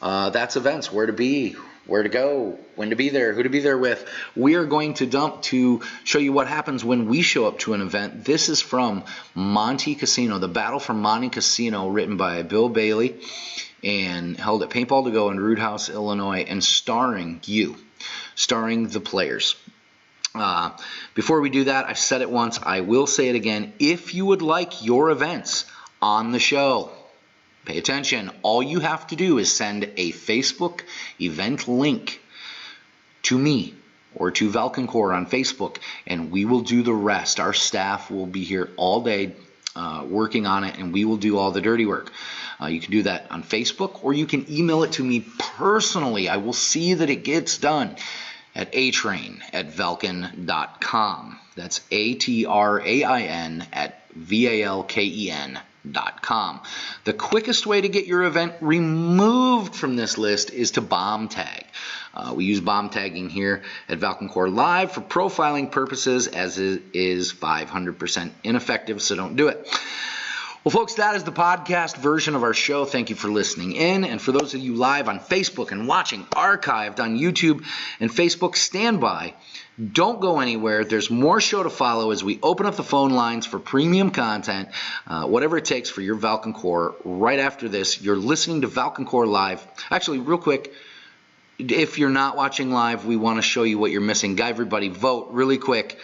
S1: That's events. Where to be, where to go, when to be there, who to be there with. We are going to dump to show you what happens when we show up to an event. This is from Monte Casino, the Battle from Monte Casino, written by Bill Bailey and held at Paintball to Go in Root House, Illinois, and starring you, starring the players. Before we do that, I've said it once, I will say it again. If you would like your events on the show, pay attention. All you have to do is send a Facebook event link to me or to Valken Corps on Facebook, and we will do the rest. Our staff will be here all day working on it, and we will do all the dirty work. You can do that on Facebook, or you can email it to me personally. I will see that it gets done at atrain@valken.com. That's atrain@valken.com. The quickest way to get your event removed from this list is to bomb tag. We use bomb tagging here at Valken Corps Live for profiling purposes, as it is 500% ineffective, so don't do it. Well, folks, that is the podcast version of our show. Thank you for listening in. And for those of you live on Facebook and watching archived on YouTube and Facebook, stand by. Don't go anywhere. There's more show to follow as we open up the phone lines for premium content, whatever it takes for your Valken Corps. Right after this, you're listening to Valken Corps Live. Actually, real quick, if you're not watching live, we want to show you what you're missing. Guy, everybody, vote really quick,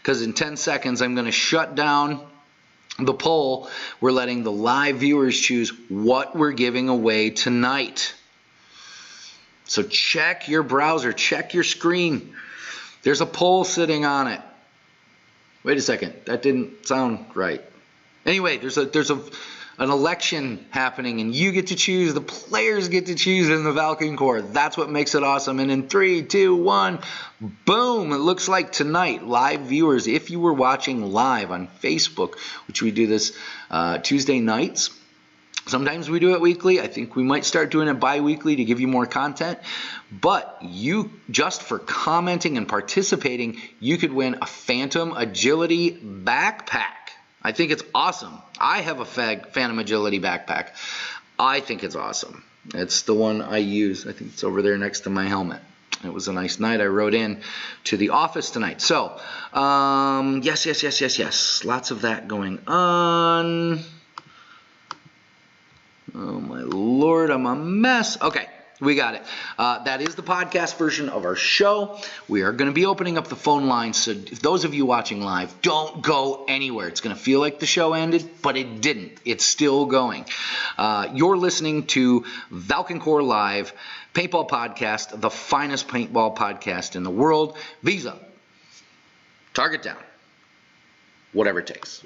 S1: because in 10 seconds, I'm going to shut down the poll. We're letting the live viewers choose what we're giving away tonight. So check your browser, check your screen. There's a poll sitting on it. Wait a second, that didn't sound right. Anyway, there's an election happening, and you get to choose. The players get to choose in the Valken Corps. That's what makes it awesome. And in 3, 2, 1, boom! It looks like tonight, live viewers, if you were watching live on Facebook, which we do this Tuesday nights. Sometimes we do it weekly. I think we might start doing it bi-weekly to give you more content. But you, just for commenting and participating, you could win a Phantom Agility backpack. I think it's awesome. I have a Phantom Agility backpack. I think it's awesome. It's the one I use. I think it's over there next to my helmet. It was a nice night. I rode in to the office tonight. So, yes. Lots of that going on. Oh, my Lord, I'm a mess. Okay, we got it. That is the podcast version of our show. We are going to be opening up the phone lines, so if those of you watching live, don't go anywhere. It's going to feel like the show ended, but it didn't. It's still going. You're listening to Valken Corps Live, Paintball Podcast, the finest paintball podcast in the world. Visa, target down, whatever it takes.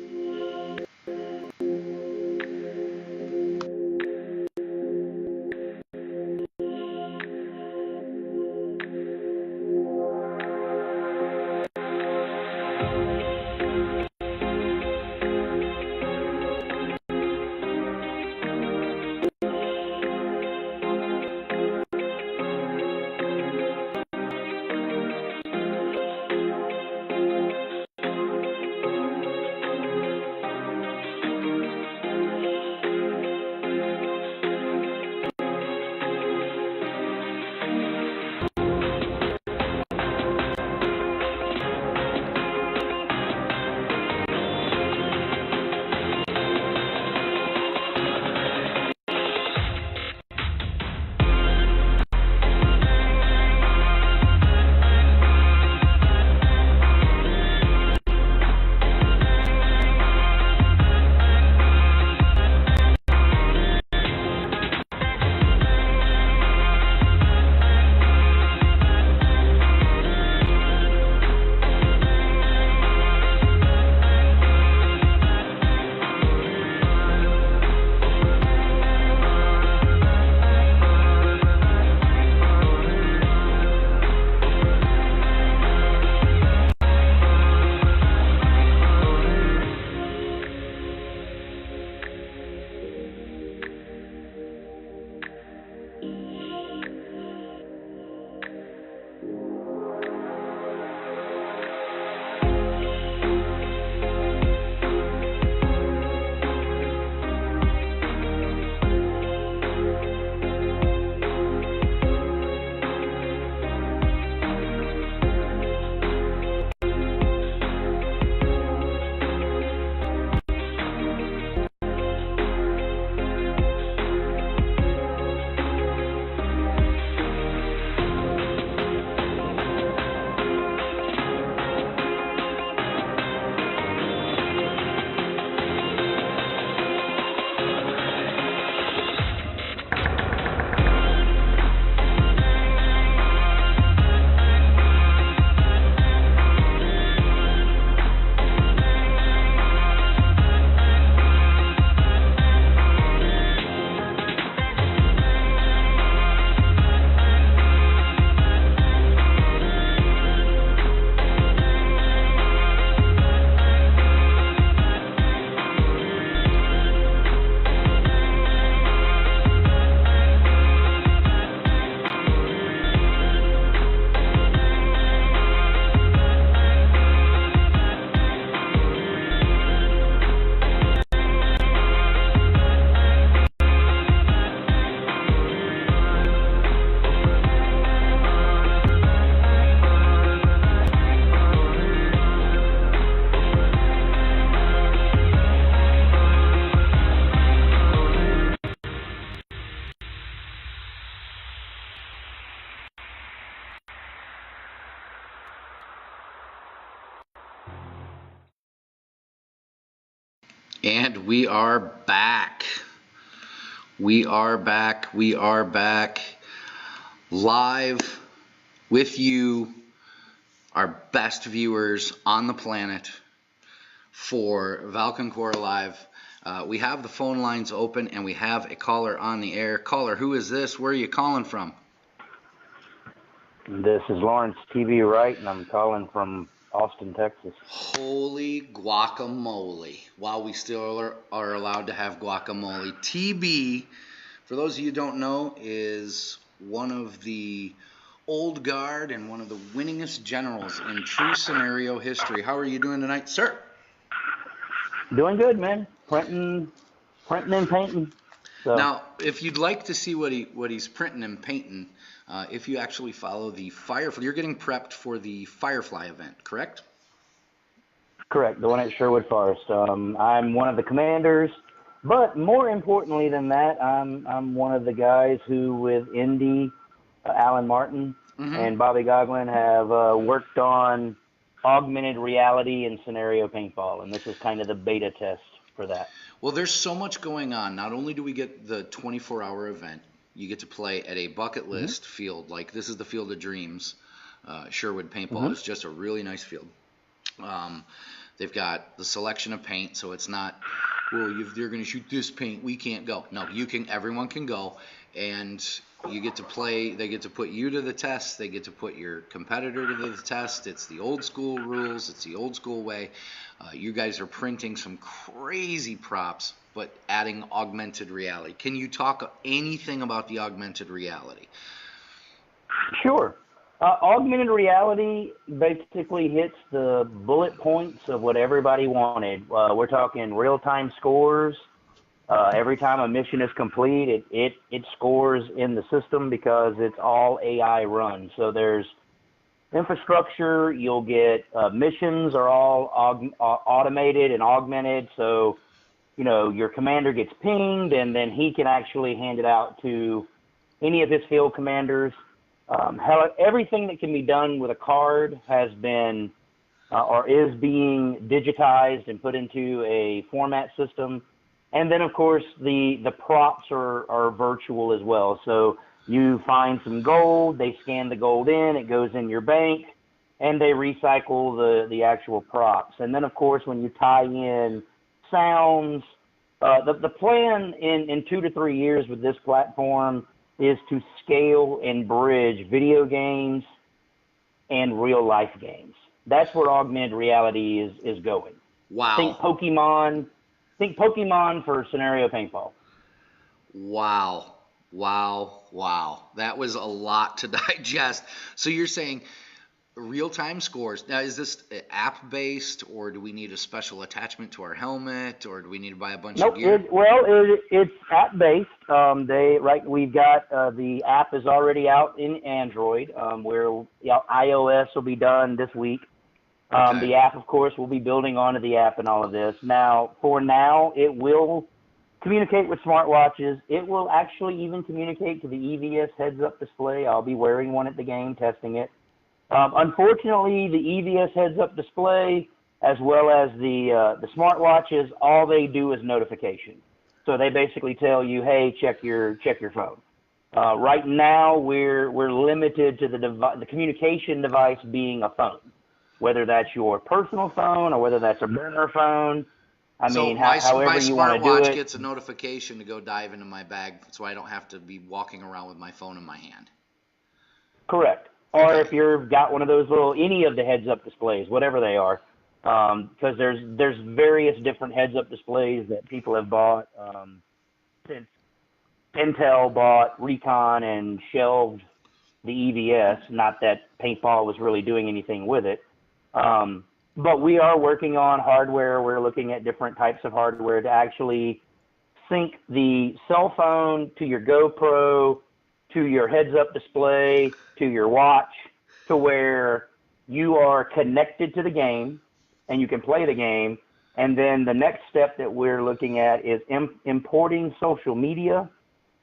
S1: And we are back. We are back. We are back. Live with you, our best viewers on the planet for Valken Corps Live. We have the phone lines open and we have a caller on the air. Caller, who is this? Where are you calling from?
S12: This is Lawrence TV Wright, and I'm calling from Austin, Texas.
S1: Holy guacamole. While we still are allowed to have guacamole. TB, for those of you who don't know, is one of the old guard and one of the winningest generals in true scenario history. How are you doing tonight, sir?
S12: Doing good, man. Printing and painting. So.
S1: Now, if you'd like to see what he's printing and painting, if you actually follow the Firefly, you're getting prepped for the Firefly event, correct?
S12: Correct, the one at Sherwood Forest. I'm one of the commanders, but more importantly than that, I'm one of the guys who, with Indy, Alan Martin, and Bobby Goglin, have worked on augmented reality and scenario paintball, and this is kind of the beta test for that.
S1: Well, there's so much going on. Not only do we get the 24-hour event, you get to play at a bucket list field. Like, this is the Field of Dreams. Sherwood Paintball is just a really nice field. They've got the selection of paint, so it's not, well, if they're going to shoot this paint, we can't go. No, everyone can go, and you get to play. They get to put you to the test. They get to put your competitor to the test. It's the old school rules. It's the old school way. You guys are printing some crazy props, but adding augmented reality. Can you talk anything about the augmented reality?
S12: Sure. Augmented reality basically hits the bullet points of what everybody wanted. We're talking real-time scores. Every time a mission is complete, it scores in the system because it's all AI run. So there's infrastructure. You'll get missions are all automated and augmented. So, your commander gets pinged, and then he can actually hand it out to any of his field commanders. Everything that can be done with a card has been or is being digitized and put into a format system. And then, of course, the props are virtual as well. So you find some gold, they scan the gold in, it goes in your bank, and they recycle the actual props. And then, of course, when you tie in sounds, the plan in 2 to 3 years with this platform is to scale and bridge video games and real-life games. That's where augmented reality is going.
S1: Wow.
S12: Think Pokemon for scenario paintball.
S1: Wow. That was a lot to digest. So you're saying real-time scores. Now, is this app-based, or do we need a special attachment to our helmet, or do we need to buy a bunch of gear?
S12: It's app-based. We've got the app is already out in Android. Where iOS will be done this week. The app, of course, will be building onto the app and all of this. Now, it will communicate with smartwatches. It will actually even communicate to the EVS heads-up display. I'll be wearing one at the game, testing it. Unfortunately, the EVS heads-up display, as well as the smartwatches, all they do is notification. So they basically tell you, hey, check your phone. Right now, we're limited to the communication device being a phone, whether that's your personal phone or whether that's a burner phone. However you want to do it.
S1: My smartwatch gets a notification to go dive into my bag, so I don't have to be walking around with my phone in my hand.
S12: Correct. Or if you've got one of those any of the heads-up displays, whatever they are, because there's various different heads-up displays that people have bought since Intel bought Recon and shelved the EVS. Not that paintball was really doing anything with it, but we are working on hardware. We're looking at different types of hardware to actually sync the cell phone to your GoPro, to your heads-up display, to your watch, to where you are connected to the game and you can play the game. And then the next step that we're looking at is importing social media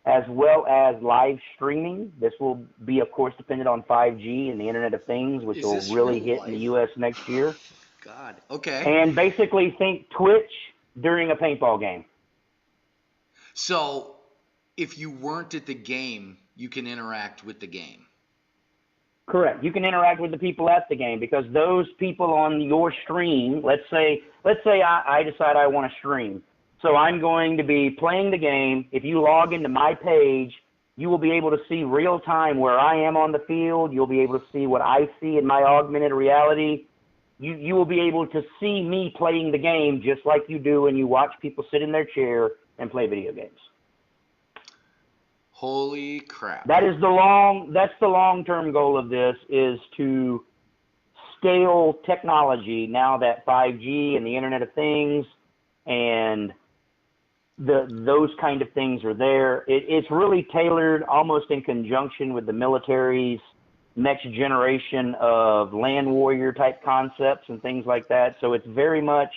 S12: as well as live streaming. This will be, of course, dependent on 5G and the Internet of Things, which will really hit in the U.S. next year.
S1: God, okay.
S12: And basically think Twitch during a paintball game.
S1: So if you weren't at the game, you can interact with the game.
S12: Correct. You can interact with the people at the game because those people on your stream, let's say I decide I want to stream. So I'm going to be playing the game. If you log into my page, you will be able to see real time where I am on the field. You'll be able to see what I see in my augmented reality. You will be able to see me playing the game just like you do when you watch people sit in their chair and play video games.
S1: Holy crap.
S12: That's the long-term goal of this, is to scale technology now that 5G and the Internet of Things and those kind of things are there. It's really tailored almost in conjunction with the military's next generation of land warrior type concepts and things like that. So it's very much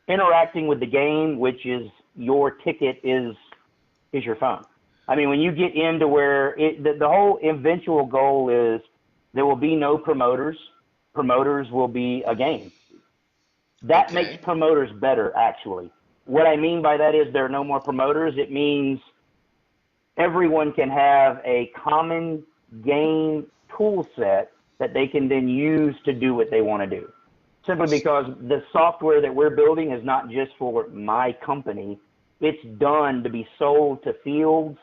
S12: interacting with the game, which is your ticket is your phone. I mean, when you get into where the whole eventual goal is there will be no promoters. Promoters will be a game. That makes promoters better, actually. What I mean by that is there are no more promoters. It means everyone can have a common game tool set that they can then use to do what they want to do. Simply because the software that we're building is not just for my company. It's done to be sold to fields.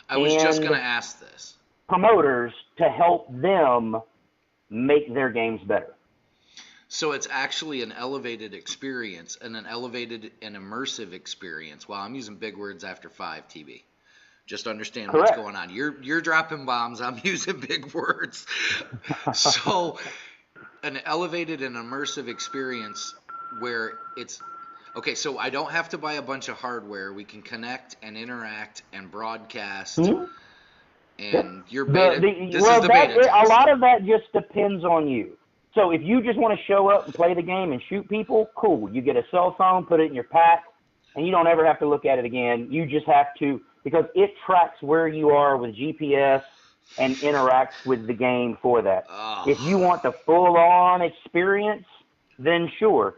S1: I was just going to ask this.
S12: Promoters to help them make their games better.
S1: So it's actually an elevated experience and an elevated and immersive experience. Wow, I'm using big words after 5, TB. Just understand what's going on. You're dropping bombs. I'm using big words. So an elevated and immersive experience where it's okay. So I don't have to buy a bunch of hardware. We can connect and interact and broadcast.
S12: Mm-hmm.
S1: And you're beta. This is the beta test.
S12: A lot of that just depends on you. So if you just want to show up and play the game and shoot people, cool. You get a cell phone, put it in your pack, and you don't ever have to look at it again. You just have to, because it tracks where you are with GPS and interacts with the game for that.
S1: Oh.
S12: If you want the full-on experience, then sure.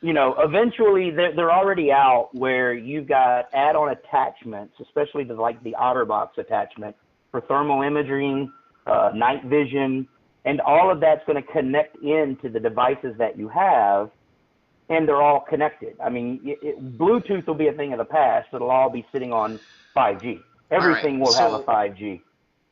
S12: You know, eventually they're already out where you've got add-on attachments, especially the OtterBox attachment for thermal imaging, night vision, and all of that's going to connect into the devices that you have, and they're all connected. I mean, Bluetooth will be a thing of the past. It'll all be sitting on 5G. Everything will have a 5G.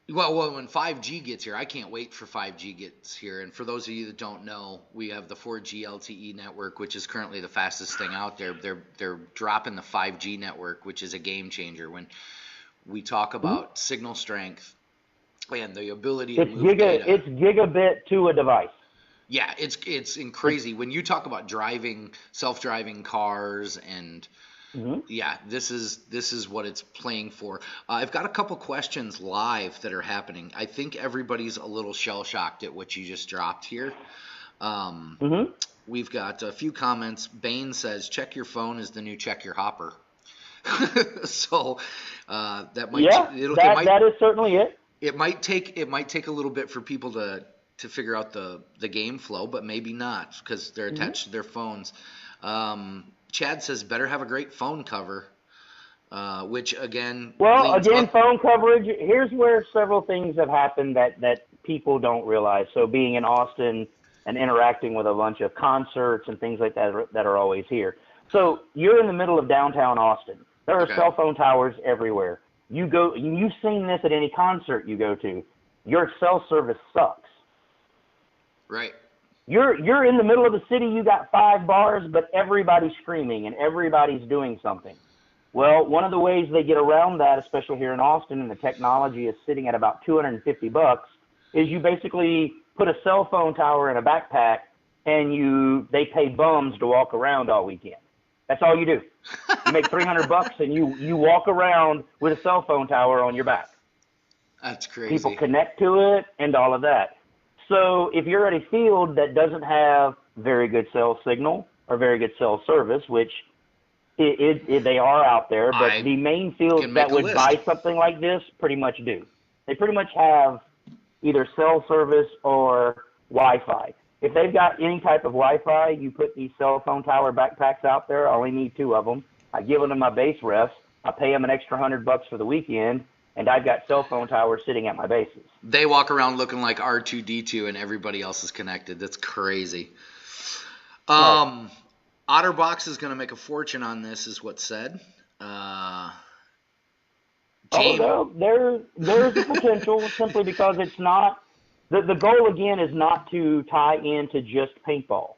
S1: Well, when 5G gets here, I can't wait for 5G gets here. And for those of you that don't know, we have the 4G LTE network, which is currently the fastest thing out there. They're dropping the 5G network, which is a game changer. When we talk about signal strength and the ability to move data.
S12: It's gigabit to a device.
S1: Yeah, it's crazy. When you talk about driving, self-driving cars and yeah, this is what it's playing for. I've got a couple questions live that are happening. I think everybody's a little shell-shocked at what you just dropped here. We've got a few comments. Bane says, check your phone is the new check your hopper. So that might
S12: that is certainly it.
S1: It might take a little bit for people to figure out the game flow, but maybe not because they're attached to their phones. Chad says better have a great phone cover, which again.
S12: Well, again, phone coverage. Here's where several things have happened that people don't realize. So being in Austin and interacting with a bunch of concerts and things like that that are always here. So you're in the middle of downtown Austin. There are cell phone towers everywhere. You've seen this at any concert you go to. Your cell service sucks.
S1: Right.
S12: You're in the middle of the city. You got 5 bars, but everybody's screaming and everybody's doing something. Well, one of the ways they get around that, especially here in Austin, and the technology is sitting at about $250, is you basically put a cell phone tower in a backpack and they pay bums to walk around all weekend. That's all you do. You make $300 and you walk around with a cell phone tower on your back.
S1: That's crazy.
S12: People connect to it and all of that. So if you're at a field that doesn't have very good cell signal or very good cell service, which they are out there, but the main fields that would buy something like this pretty much do. They pretty much have either cell service or Wi-Fi. if they've got any type of Wi-Fi, you put these cell phone tower backpacks out there. I only need 2 of them. I give them to my base refs. I pay them an extra $100 for the weekend, and I've got cell phone towers sitting at my bases.
S1: They walk around looking like R2-D2, and everybody else is connected. That's crazy.
S12: Right.
S1: Otterbox is going to make a fortune on this, is what's said.
S12: Oh, no, there's a potential simply because it's not. The goal again is not to tie into just paintball.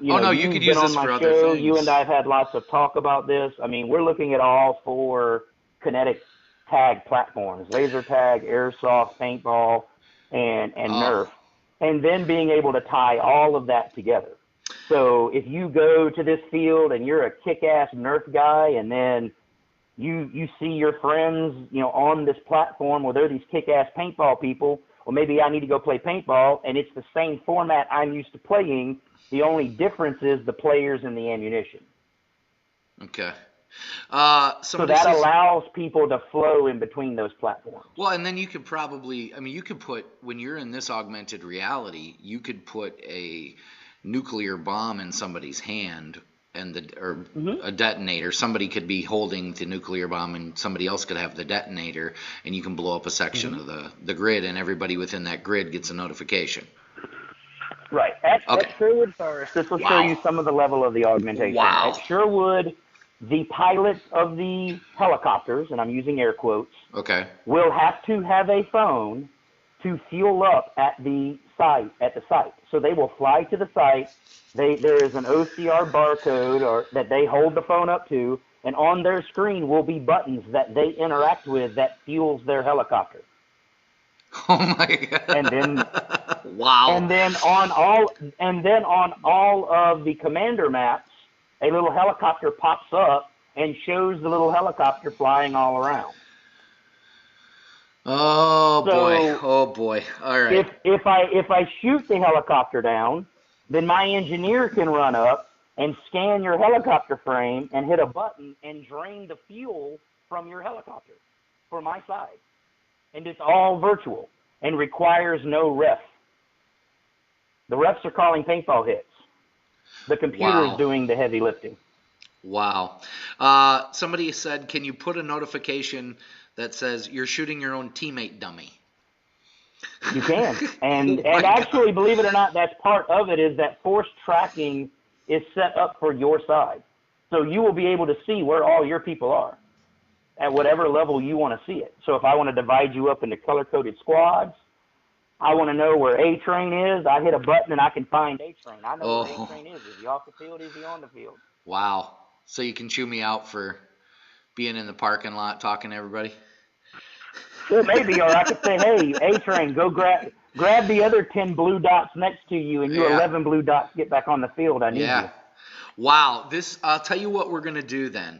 S1: You could use this for other things.
S12: You and I have had lots of talk about this. I mean, we're looking at all 4 kinetic tag platforms: laser tag, airsoft, paintball, and Nerf, and then being able to tie all of that together. So if you go to this field and you're a kick-ass Nerf guy, and then you see your friends, on this platform where they're these kick-ass paintball people, well, maybe I need to go play paintball, and it's the same format I'm used to playing. The only difference is the players and the ammunition.
S1: Okay.
S12: So that allows people to flow in between those platforms.
S1: Well, and then you could probably, you could put, when you're in this augmented reality, you could put a nuclear bomb in somebody's hand and a detonator. Somebody could be holding the nuclear bomb and somebody else could have the detonator, and you can blow up a section of the grid, and everybody within that grid gets a notification.
S12: Right. At Sherwood Forest, this will show you some of the level of the augmentation.
S1: Wow.
S12: At Sherwood, the pilots of the helicopters, and I'm using air quotes, will have to have a phone to fuel up at the site. So they will fly to the site. There is an OCR barcode that they hold the phone up to, and on their screen will be buttons that they interact with that fuels their helicopter.
S1: Oh my God!
S12: And then,
S1: wow!
S12: And then on all of the commander maps, a little helicopter pops up and shows the little helicopter flying all around.
S1: Oh boy! All right.
S12: If I shoot the helicopter down, then my engineer can run up and scan your helicopter frame and hit a button and drain the fuel from your helicopter for my side. And it's all virtual and requires no ref. The refs are calling paintball hits. The computer is doing the heavy lifting.
S1: Wow. Somebody said, can you put a notification that says you're shooting your own teammate dummy?
S12: You can. And actually, believe it or not, that's part of it, is that force tracking is set up for your side. So you will be able to see where all your people are at whatever level you want to see it. So if I want to divide you up into color-coded squads, I want to know where A-Train is. I hit a button and I can find A-Train. I know where A-Train is. Is he off the field? Is he on the field?
S1: Wow. So you can chew me out for being in the parking lot talking to everybody?
S12: Well, maybe. Or I could say, hey, A-Train, go grab the other 10 blue dots next to you, and you 11 blue dots get back on the field. I need you.
S1: Wow. I'll tell you what we're going to do then.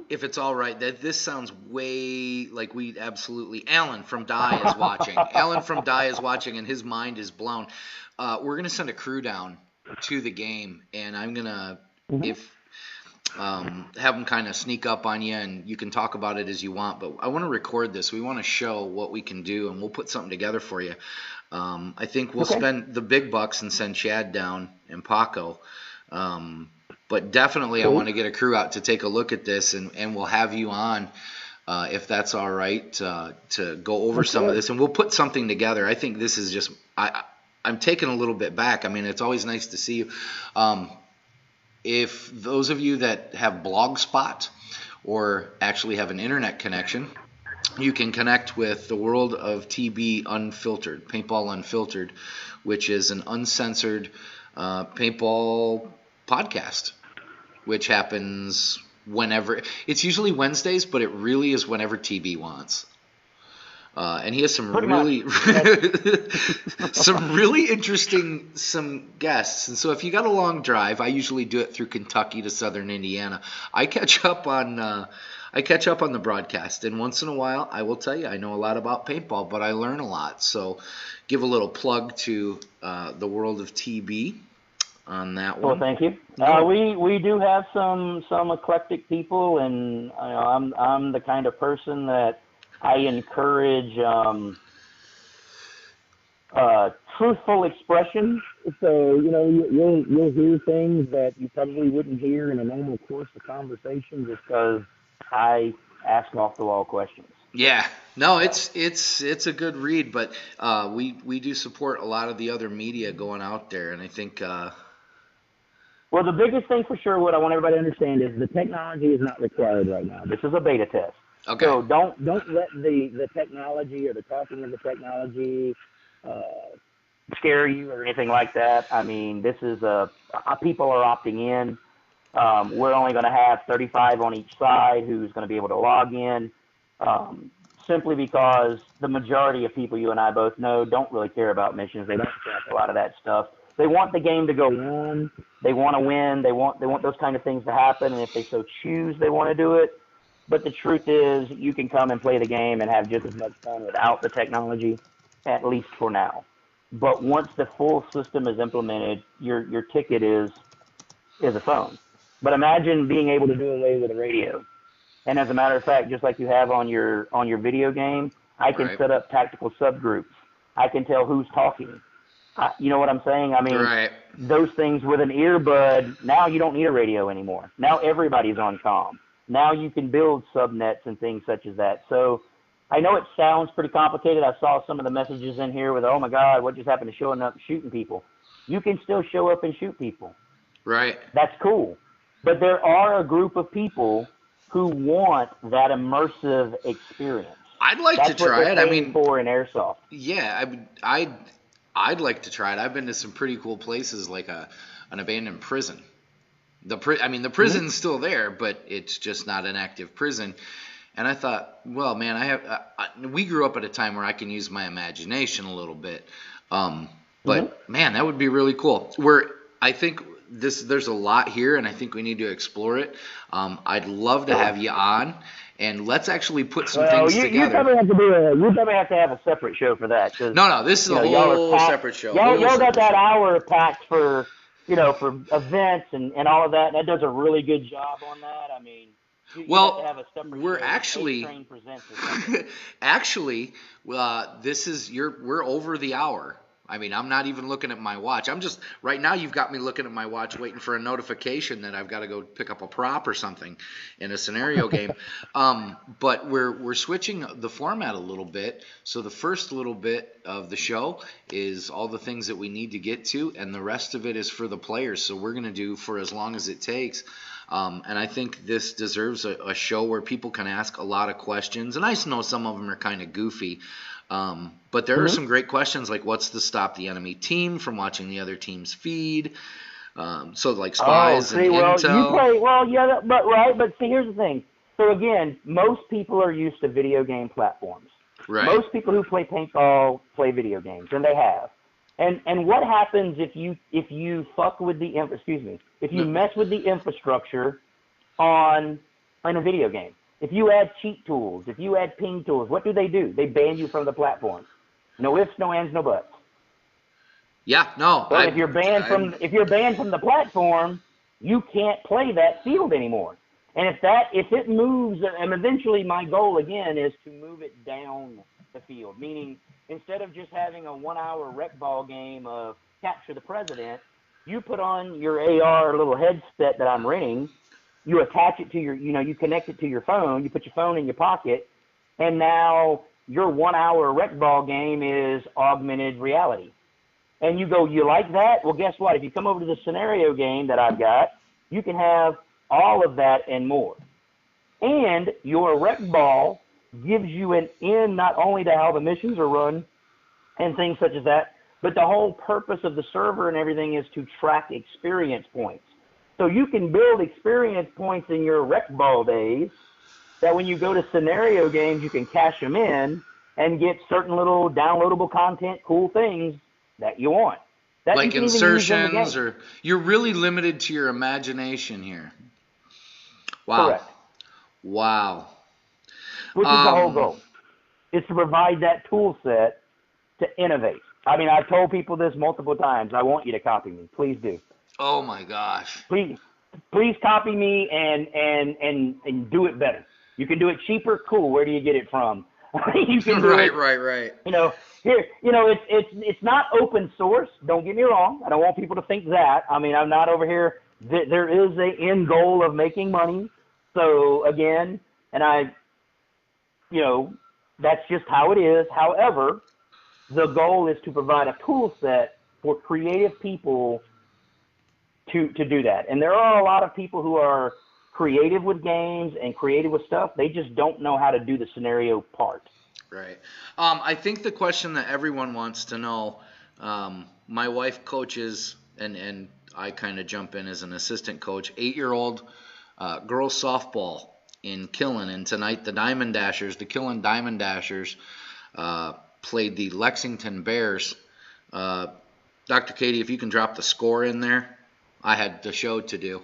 S1: If it's all right, this sounds way like we absolutely. Alan from Die is watching. Alan from Die is watching, and his mind is blown. We're going to send a crew down to the game, and I'm going to have them kind of sneak up on you, and you can talk about it as you want. But I want to record this. We want to show what we can do, and we'll put something together for you. I think we'll spend the big bucks and send Chad down and Paco. But definitely I want to get a crew out to take a look at this, and we'll have you on if that's all right to go over some of this, and we'll put something together. I think this is just I'm taken a little bit back. I mean, it's always nice to see you. If those of you that have Blogspot or actually have an internet connection, you can connect with the World of TB Unfiltered, Paintball Unfiltered, which is an uncensored paintball podcast, which happens whenever. It's usually Wednesdays, but it really is whenever TB wants. And he has some really interesting guests. And so if you got a long drive, I usually do it through Kentucky to southern Indiana. I catch up on the broadcast, and once in a while, I will tell you, I know a lot about paintball, but I learn a lot. So give a little plug to the World of TB on that one.
S12: Well, thank you. We do have some eclectic people, and I'm the kind of person that I encourage truthful expression. So, you'll hear things that you probably wouldn't hear in a normal course of conversation just because I ask off-the-wall questions.
S1: Yeah, no, it's a good read, but we do support a lot of the other media going out there, and I think.
S12: Well, the biggest thing for sure, what I want everybody to understand is the technology is not required right now. This is a beta test.
S1: Okay.
S12: So don't let the technology or the talking of the technology scare you or anything like that. I mean, this is people are opting in. We're only going to have 35 on each side who's going to be able to log in, simply because the majority of people you and I both know don't really care about missions. They don't track a lot of that stuff. They want the game to go on. They want to win. They want those kind of things to happen, and if they so choose, they want to do it. But the truth is, you can come and play the game and have just as much fun without the technology, at least for now. But once the full system is implemented, your ticket is a phone. But imagine being able to do away with a radio. And as a matter of fact, just like you have on your video game, I can set up tactical subgroups. I can tell who's talking. You know what I'm saying? I mean, those things with an earbud, now you don't need a radio anymore. Now everybody's on comm. Now you can build subnets and things such as that. So I know it sounds pretty complicated. I saw some of the messages in here with, oh my God, what just happened to showing up and shooting people? You can still show up and shoot people.
S1: Right.
S12: That's cool. But there are a group of people who want that immersive experience.
S1: I'd like to try it. I mean,
S12: for an airsoft.
S1: Yeah, I'd like to try it. I've been to some pretty cool places, like an abandoned prison. The prison's still there, but it's just not an active prison. And I thought, well, man, we grew up at a time where I can use my imagination a little bit. But man, that would be really cool. I think there's a lot here, and I think we need to explore it. I'd love to have you on, and let's actually put some things together.
S12: You probably have to have a separate show for that.
S1: No, this is a whole separate show.
S12: Y'all got that hour packed for events and all of that. And that does a really good job on that. I mean,
S1: we're actually we're over the hour. I mean, I'm not even looking at my watch. Right now you've got me looking at my watch waiting for a notification that I've got to go pick up a prop or something in a scenario game. But we're switching the format a little bit. So the first little bit of the show is all the things that we need to get to, and the rest of it is for the players. So we're going to do for as long as it takes. And I think this deserves a show where people can ask a lot of questions. And I know some of them are kind of goofy. But there are some great questions, like what's to stop the enemy team from watching the other team's feed? So like spies and intel.
S12: But see, here's the thing. So again, most people are used to video game platforms.
S1: Right.
S12: Most people who play paintball play video games, and they have. And what happens if you fuck with if you mess with the infrastructure in a video game? If you add cheat tools, if you add ping tools, what do? They ban you from the platform. No ifs, no ands, no buts.
S1: Yeah, no.
S12: But if you're banned from the platform, you can't play that field anymore. And if it moves, and eventually my goal again is to move it down the field, meaning instead of just having a 1 hour rec ball game of capture the president, you put on your AR little headset that I'm renting. You attach it to you connect it to your phone, you put your phone in your pocket, and now your 1 hour rec ball game is augmented reality. And you go, you like that? Well, guess what? If you come over to the scenario game that I've got, you can have all of that and more. And your rec ball gives you an in not only to how the missions are run and things such as that, but the whole purpose of the server and everything is to track experience points. So you can build experience points in your rec ball days that when you go to scenario games, you can cash them in and get certain little downloadable content, cool things that you want. That
S1: like insertions, or you're really limited to your imagination here. Wow.
S12: Correct.
S1: Wow.
S12: Which is the whole goal, is to provide that tool set to innovate. I mean, I've told people this multiple times. I want you to copy me. Please do.
S1: Oh my gosh.
S12: Please copy me and do it better. You can do it cheaper. Cool. Where do you get it from? You can do it,
S1: Right.
S12: Here, it's not open source. Don't get me wrong. I don't want people to think that. I mean, I'm not over here. There is a end goal of making money. So again, and that's just how it is. However, the goal is to provide a tool set for creative people to do that. And there are a lot of people who are creative with games and creative with stuff. They just don't know how to do the scenario part.
S1: Right. I think the question that everyone wants to know, my wife coaches, and I kind of jump in as an assistant coach, 8-year-old girls softball in Killen. And tonight the Killen Diamond Dashers played the Lexington Bears. Dr. Katie, if you can drop the score in there. I had the show to do.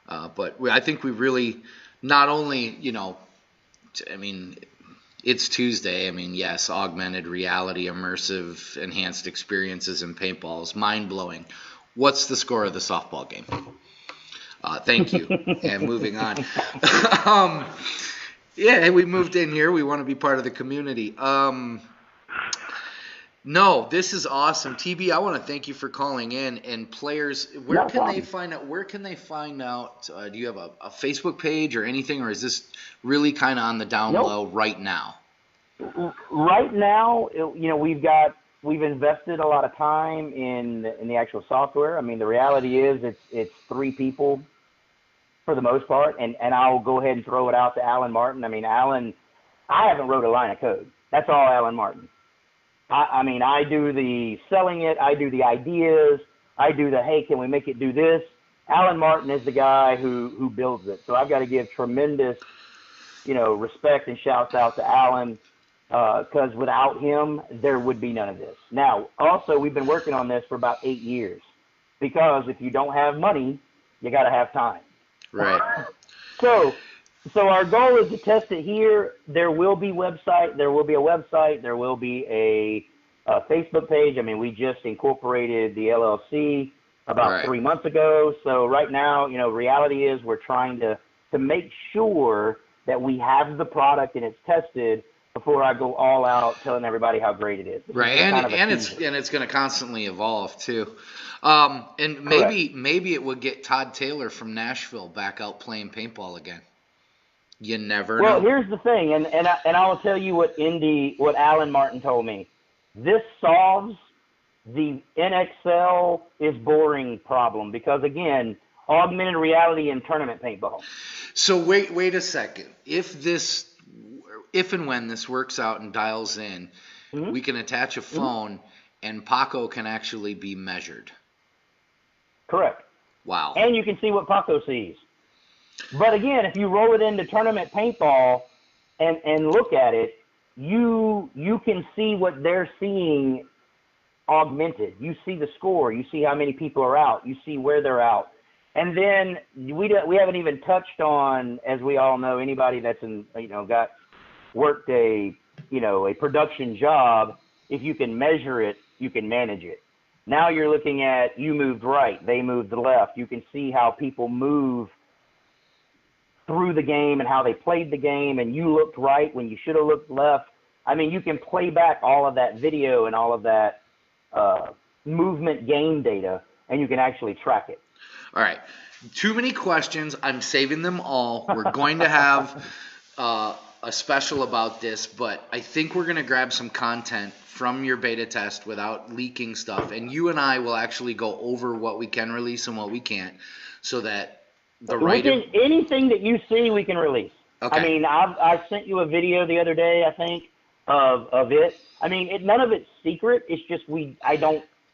S1: But I think we really not only, it's Tuesday. Yes, augmented reality, immersive, enhanced experiences in paintball is mind-blowing. What's the score of the softball game? Thank you. And moving on. We moved in here. We want to be part of the community. No, this is awesome. TB, I want to thank you for calling in. And players, where can they find out? Do you have a Facebook page or anything, or is this really kind of on the down low right now?
S12: Right now, we've invested a lot of time in the actual software. The reality is it's 3 people for the most part, and I'll go ahead and throw it out to Alan Martin. Alan, I haven't wrote a line of code. That's all Alan Martin. I do the selling it, I do the ideas, I do the, hey, can we make it do this? Alan Martin is the guy who builds it. So I've got to give tremendous, respect and shouts out to Alan, because without him, there would be none of this. Now, also, we've been working on this for about 8 years, because if you don't have money, you got to have time.
S1: Right.
S12: So our goal is to test it here. There will be a website. There will be a Facebook page. We just incorporated the LLC about 3 months ago. So right now, reality is we're trying to make sure that we have the product and it's tested before I go all out telling everybody how great it is.
S1: Right, and it's going to constantly evolve too. And maybe it would get Todd Taylor from Nashville back out playing paintball again. You never know.
S12: Well, here's the thing, and I will tell you what Alan Martin told me. This solves the NXL is boring problem, because again, augmented reality and tournament paintball.
S1: So wait a second. If and when this works out and dials in, we can attach a phone and Paco can actually be measured.
S12: Correct.
S1: Wow.
S12: And you can see what Paco sees. But again, if you roll it into tournament paintball and look at it, you can see what they're seeing augmented. You see the score. You see how many people are out. You see where they're out. And then we haven't even touched on, as we all know, anybody that's worked a production job. If you can measure it, you can manage it. Now you're looking at, you moved right, they moved left. You can see how people move through the game and how they played the game, and you looked right when you should have looked left. You can play back all of that video and all of that movement game data, and you can actually track it.
S1: All right. Too many questions. I'm saving them all. We're going to have a special about this, but I think we're going to grab some content from your beta test without leaking stuff, and you and I will actually go over what we can release and what we can't, so that
S12: anything that you see, we can release.
S1: Okay.
S12: I sent you a video the other day, I think, of it. None of it's secret. It's just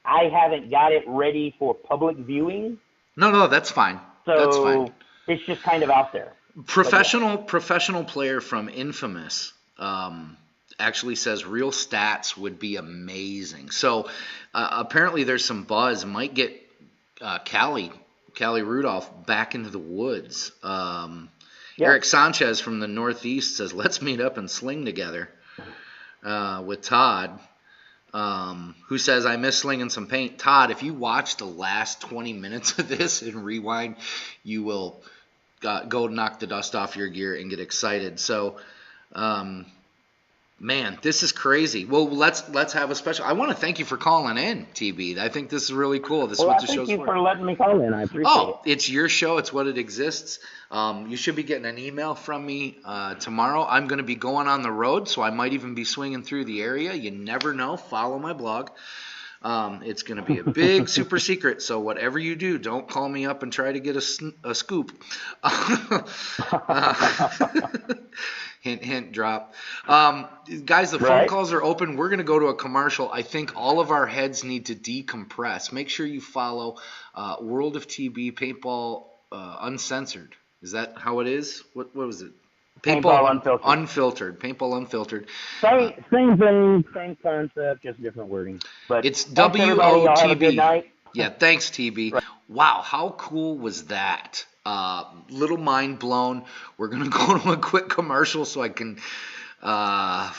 S12: I haven't got it ready for public viewing.
S1: No, that's fine. That's fine.
S12: It's just kind of out there.
S1: Professional player from Infamous actually says real stats would be amazing. So apparently there's some buzz. Might get Callie Rudolph back into the woods. Eric Sanchez from the Northeast says, let's meet up and sling together with Todd, who says, I miss slinging some paint. Todd, if you watch the last 20 minutes of this and rewind, you will go knock the dust off your gear and get excited. So Man, this is crazy. Well, let's have a special. I want to thank you for calling in, TB. I think this is really cool. This is what the show's for.
S12: Thank you for letting me call in. I appreciate it.
S1: It's your show. It's what it exists. You should be getting an email from me tomorrow. I'm going to be going on the road, so I might even be swinging through the area. You never know. Follow my blog. It's going to be a big super secret, so whatever you do, don't call me up and try to get a scoop. Hint, hint, drop. Guys, the phone calls are open. We're going to go to a commercial. I think all of our heads need to decompress. Make sure you follow World of TB Paintball Uncensored. Is that how it is? What was it?
S12: Paintball Unfiltered.
S1: Unfiltered. Paintball Unfiltered.
S12: Same thing, same concept, just different wording. But
S1: it's WOTB.
S12: Have a good night.
S1: Yeah, thanks, TB. Right. Wow, how cool was that? Little mind blown. We're going to go to a quick commercial so I can, yeah,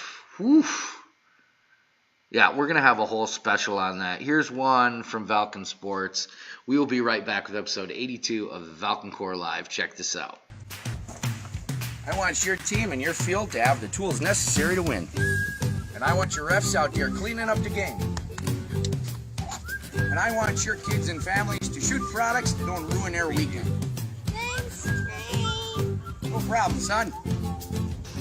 S1: we're going to have a whole special on that. Here's one from Valken Sports. We will be right back with episode 82 of Valken Corps Live. Check this out.
S13: I want your team and your field to have the tools necessary to win. And I want your refs out there cleaning up the game. And I want your kids and families to shoot products that don't ruin their weekend. No problem, son.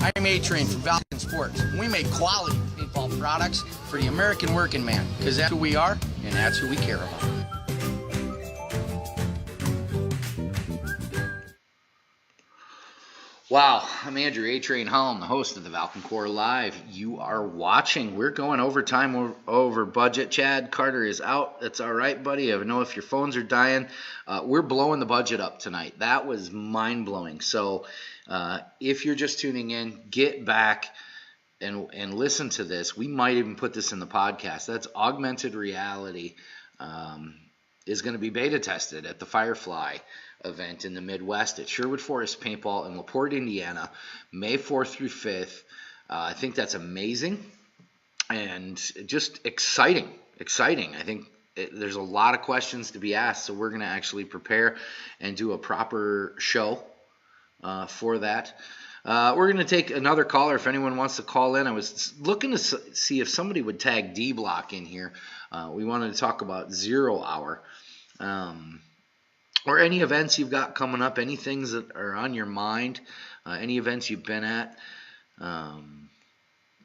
S13: I'm A-Train from Valken Sports. And we make quality paintball products for the American working man, because that's who we are, and that's who we care about.
S1: Wow, I'm Andrew A-Train Holm, the host of the Valken Corps Live. You are watching. We're going overtime over budget. Chad Carter is out. That's all right, buddy. I know if your phones are dying. We're blowing the budget up tonight. That was mind-blowing. So if you're just tuning in, get back and listen to this. We might even put this in the podcast. That's augmented reality is going to be beta tested at the Firefly event in the Midwest at Sherwood Forest Paintball in LaPorte, Indiana, May 4th through 5th. I think that's amazing and just exciting. I think there's a lot of questions to be asked, so we're going to actually prepare and do a proper show for that. We're going to take another caller if anyone wants to call in. I was looking to see if somebody would tag D-Block in here. We wanted to talk about 0 Hour. Or any events you've got coming up, any things that are on your mind, any events you've been at,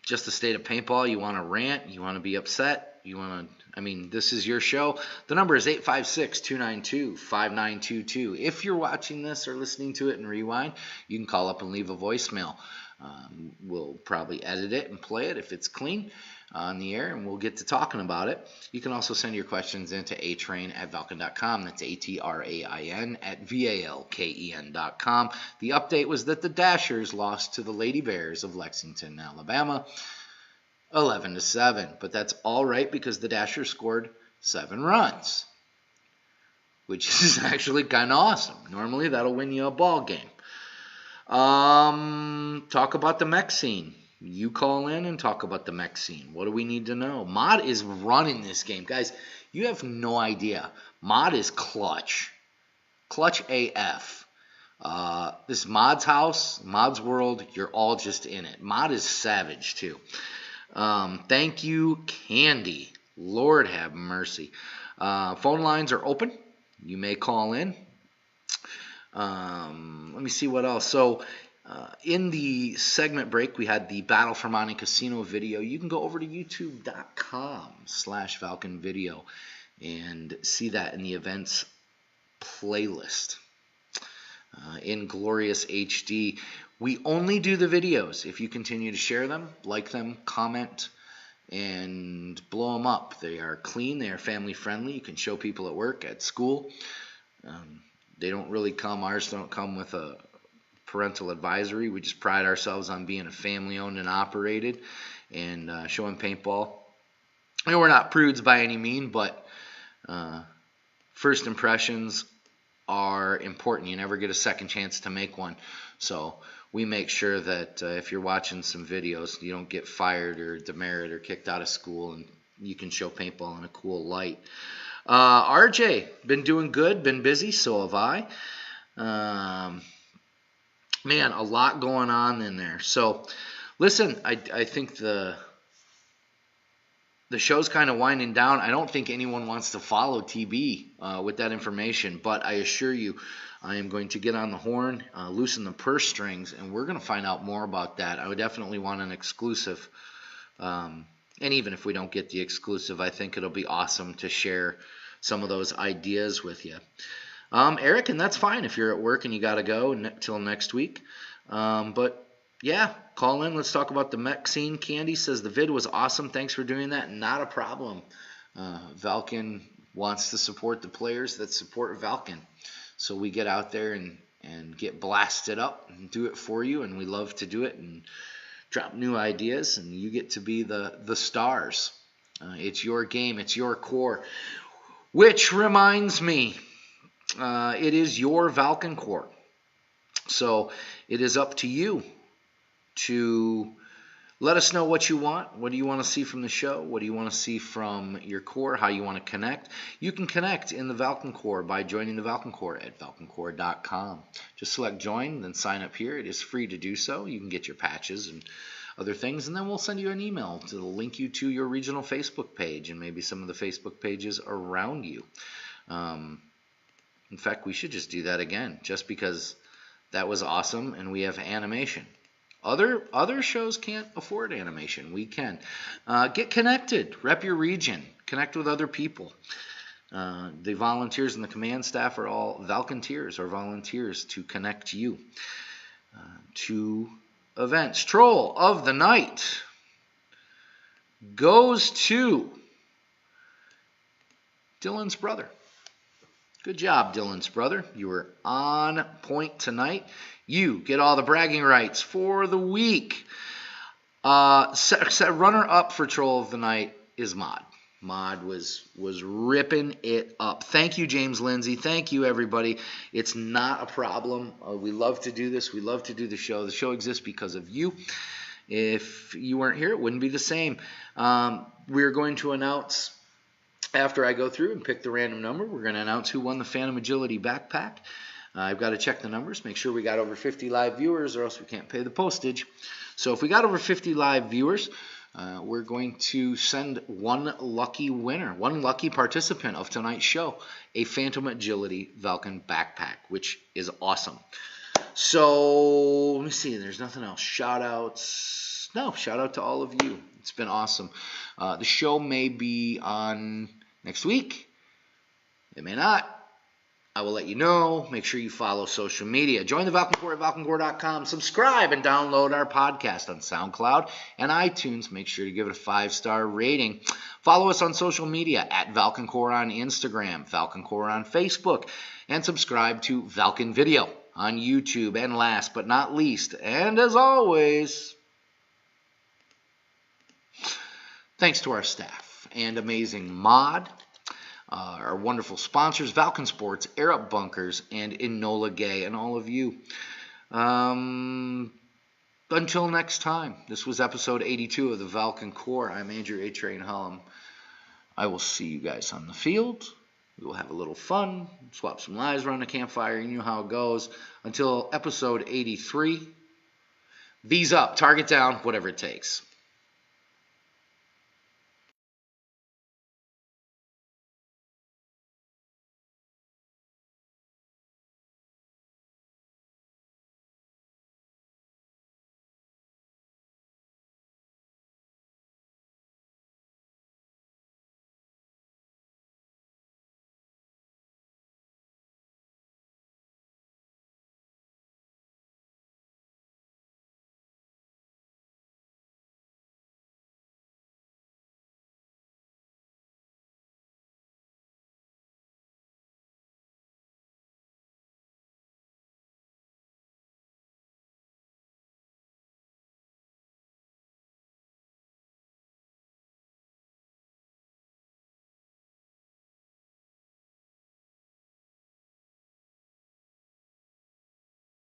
S1: just the state of paintball, you want to rant, you want to be upset, this is your show. The number is 856-292-5922. If you're watching this or listening to it in rewind, you can call up and leave a voicemail. We'll probably edit it and play it if it's clean on the air, and we'll get to talking about it. You can also send your questions into atrain@valken.com. That's ATRAIN at VALKEN.com. The update was that the Dashers lost to the Lady Bears of Lexington, Alabama, 11-7. But that's all right because the Dashers scored 7 runs, which is actually kind of awesome. Normally that'll win you a ball game. Talk about the mech scene. You call in and talk about the mech scene. What do we need to know? Mod is running this game. Guys, you have no idea. Mod is clutch. Clutch AF. This is Mod's house, Mod's world. You're all just in it. Mod is savage, too. Thank you, Candy. Lord have mercy. Phone lines are open. You may call in. Let me see what else. So, in the segment break, we had the Battle for Monte Casino video. You can go over to youtube.com/Valken video and see that in the events playlist in glorious HD. We only do the videos if you continue to share them, like them, comment, and blow them up. They are clean. They are family friendly. You can show people at work, at school. They don't really come. Ours don't come with a parental advisory. We just pride ourselves on being a family owned and operated and showing paintball. We're not prudes by any mean, but first impressions are important. You never get a second chance to make one. So we make sure that if you're watching some videos, you don't get fired or demerit or kicked out of school, and you can show paintball in a cool light. RJ, been doing good, been busy, so have I. Man, a lot going on in there. So Listen, I think the show's kind of winding down. I don't think anyone wants to follow TB with that information, but I assure you I am going to get on the horn, loosen the purse strings, and we're going to find out more about that. I would definitely want an exclusive. And even if we don't get the exclusive, I think it'll be awesome to share some of those ideas with you. Eric, and that's fine if you're at work and you got to go till next week. But yeah, call in. Let's talk about the mech scene. Candy says the vid was awesome. Thanks for doing that. Not a problem. Valken wants to support the players that support Valken. So we get out there and get blasted up and do it for you. And we love to do it and drop new ideas. And you get to be the stars. It's your game. It's your core. Which reminds me, it is your Valken Corps. So it is up to you to let us know what you want. What do you want to see from the show? What do you want to see from your Corps? How you want to connect? You can connect in the Valken Corps by joining the Valken Corps at valkencorps.com. Just select join, then sign up here. It is free to do so. You can get your patches and other things, and then we'll send you an email to link you to your regional Facebook page and maybe some of the Facebook pages around you. In fact, we should just do that again, just because that was awesome, and we have animation. Other shows can't afford animation. We can. Get connected. Rep your region. Connect with other people. The volunteers and the command staff are all Valkenteers or volunteers to connect you to events. Troll of the Night goes to Dylan's brother. Good job, Dylan's brother. You were on point tonight. You get all the bragging rights for the week. Runner-up for Troll of the Night is Mod. Mod was ripping it up. Thank you, James Lindsay. Thank you, everybody. It's not a problem. We love to do this. We love to do the show. The show exists because of you. If you weren't here, it wouldn't be the same. We're going to announce, after I go through and pick the random number, we're going to announce who won the Phantom Agility backpack. I've got to check the numbers, make sure we got over 50 live viewers, or else we can't pay the postage. So if we got over 50 live viewers, we're going to send one lucky winner, one lucky participant of tonight's show, a Phantom Agility Valken backpack, which is awesome. So let me see, there's nothing else. Shout outs. No, shout out to all of you. It's been awesome. The show may be on next week. It may not. I will let you know. Make sure you follow social media. Join the Valken Corps at valkencorps.com. Subscribe and download our podcast on Soundcloud and iTunes. Make sure to give it a 5-star rating. Follow us on social media at Valken Corps on Instagram, Valken Corps on Facebook, and subscribe to Valken Video on YouTube. And last but not least, and as always, thanks to our staff and amazing Mod, our wonderful sponsors, Valken Sports, Air Up Bunkers, and Enola Gay, and all of you. Until next time, this was episode 82 of the Valken Corps. I'm Andrew A. Train Hullum. I will see you guys on the field. We will have a little fun, swap some lives around the campfire. You know how it goes. Until episode 83, V's up, target down, whatever it takes.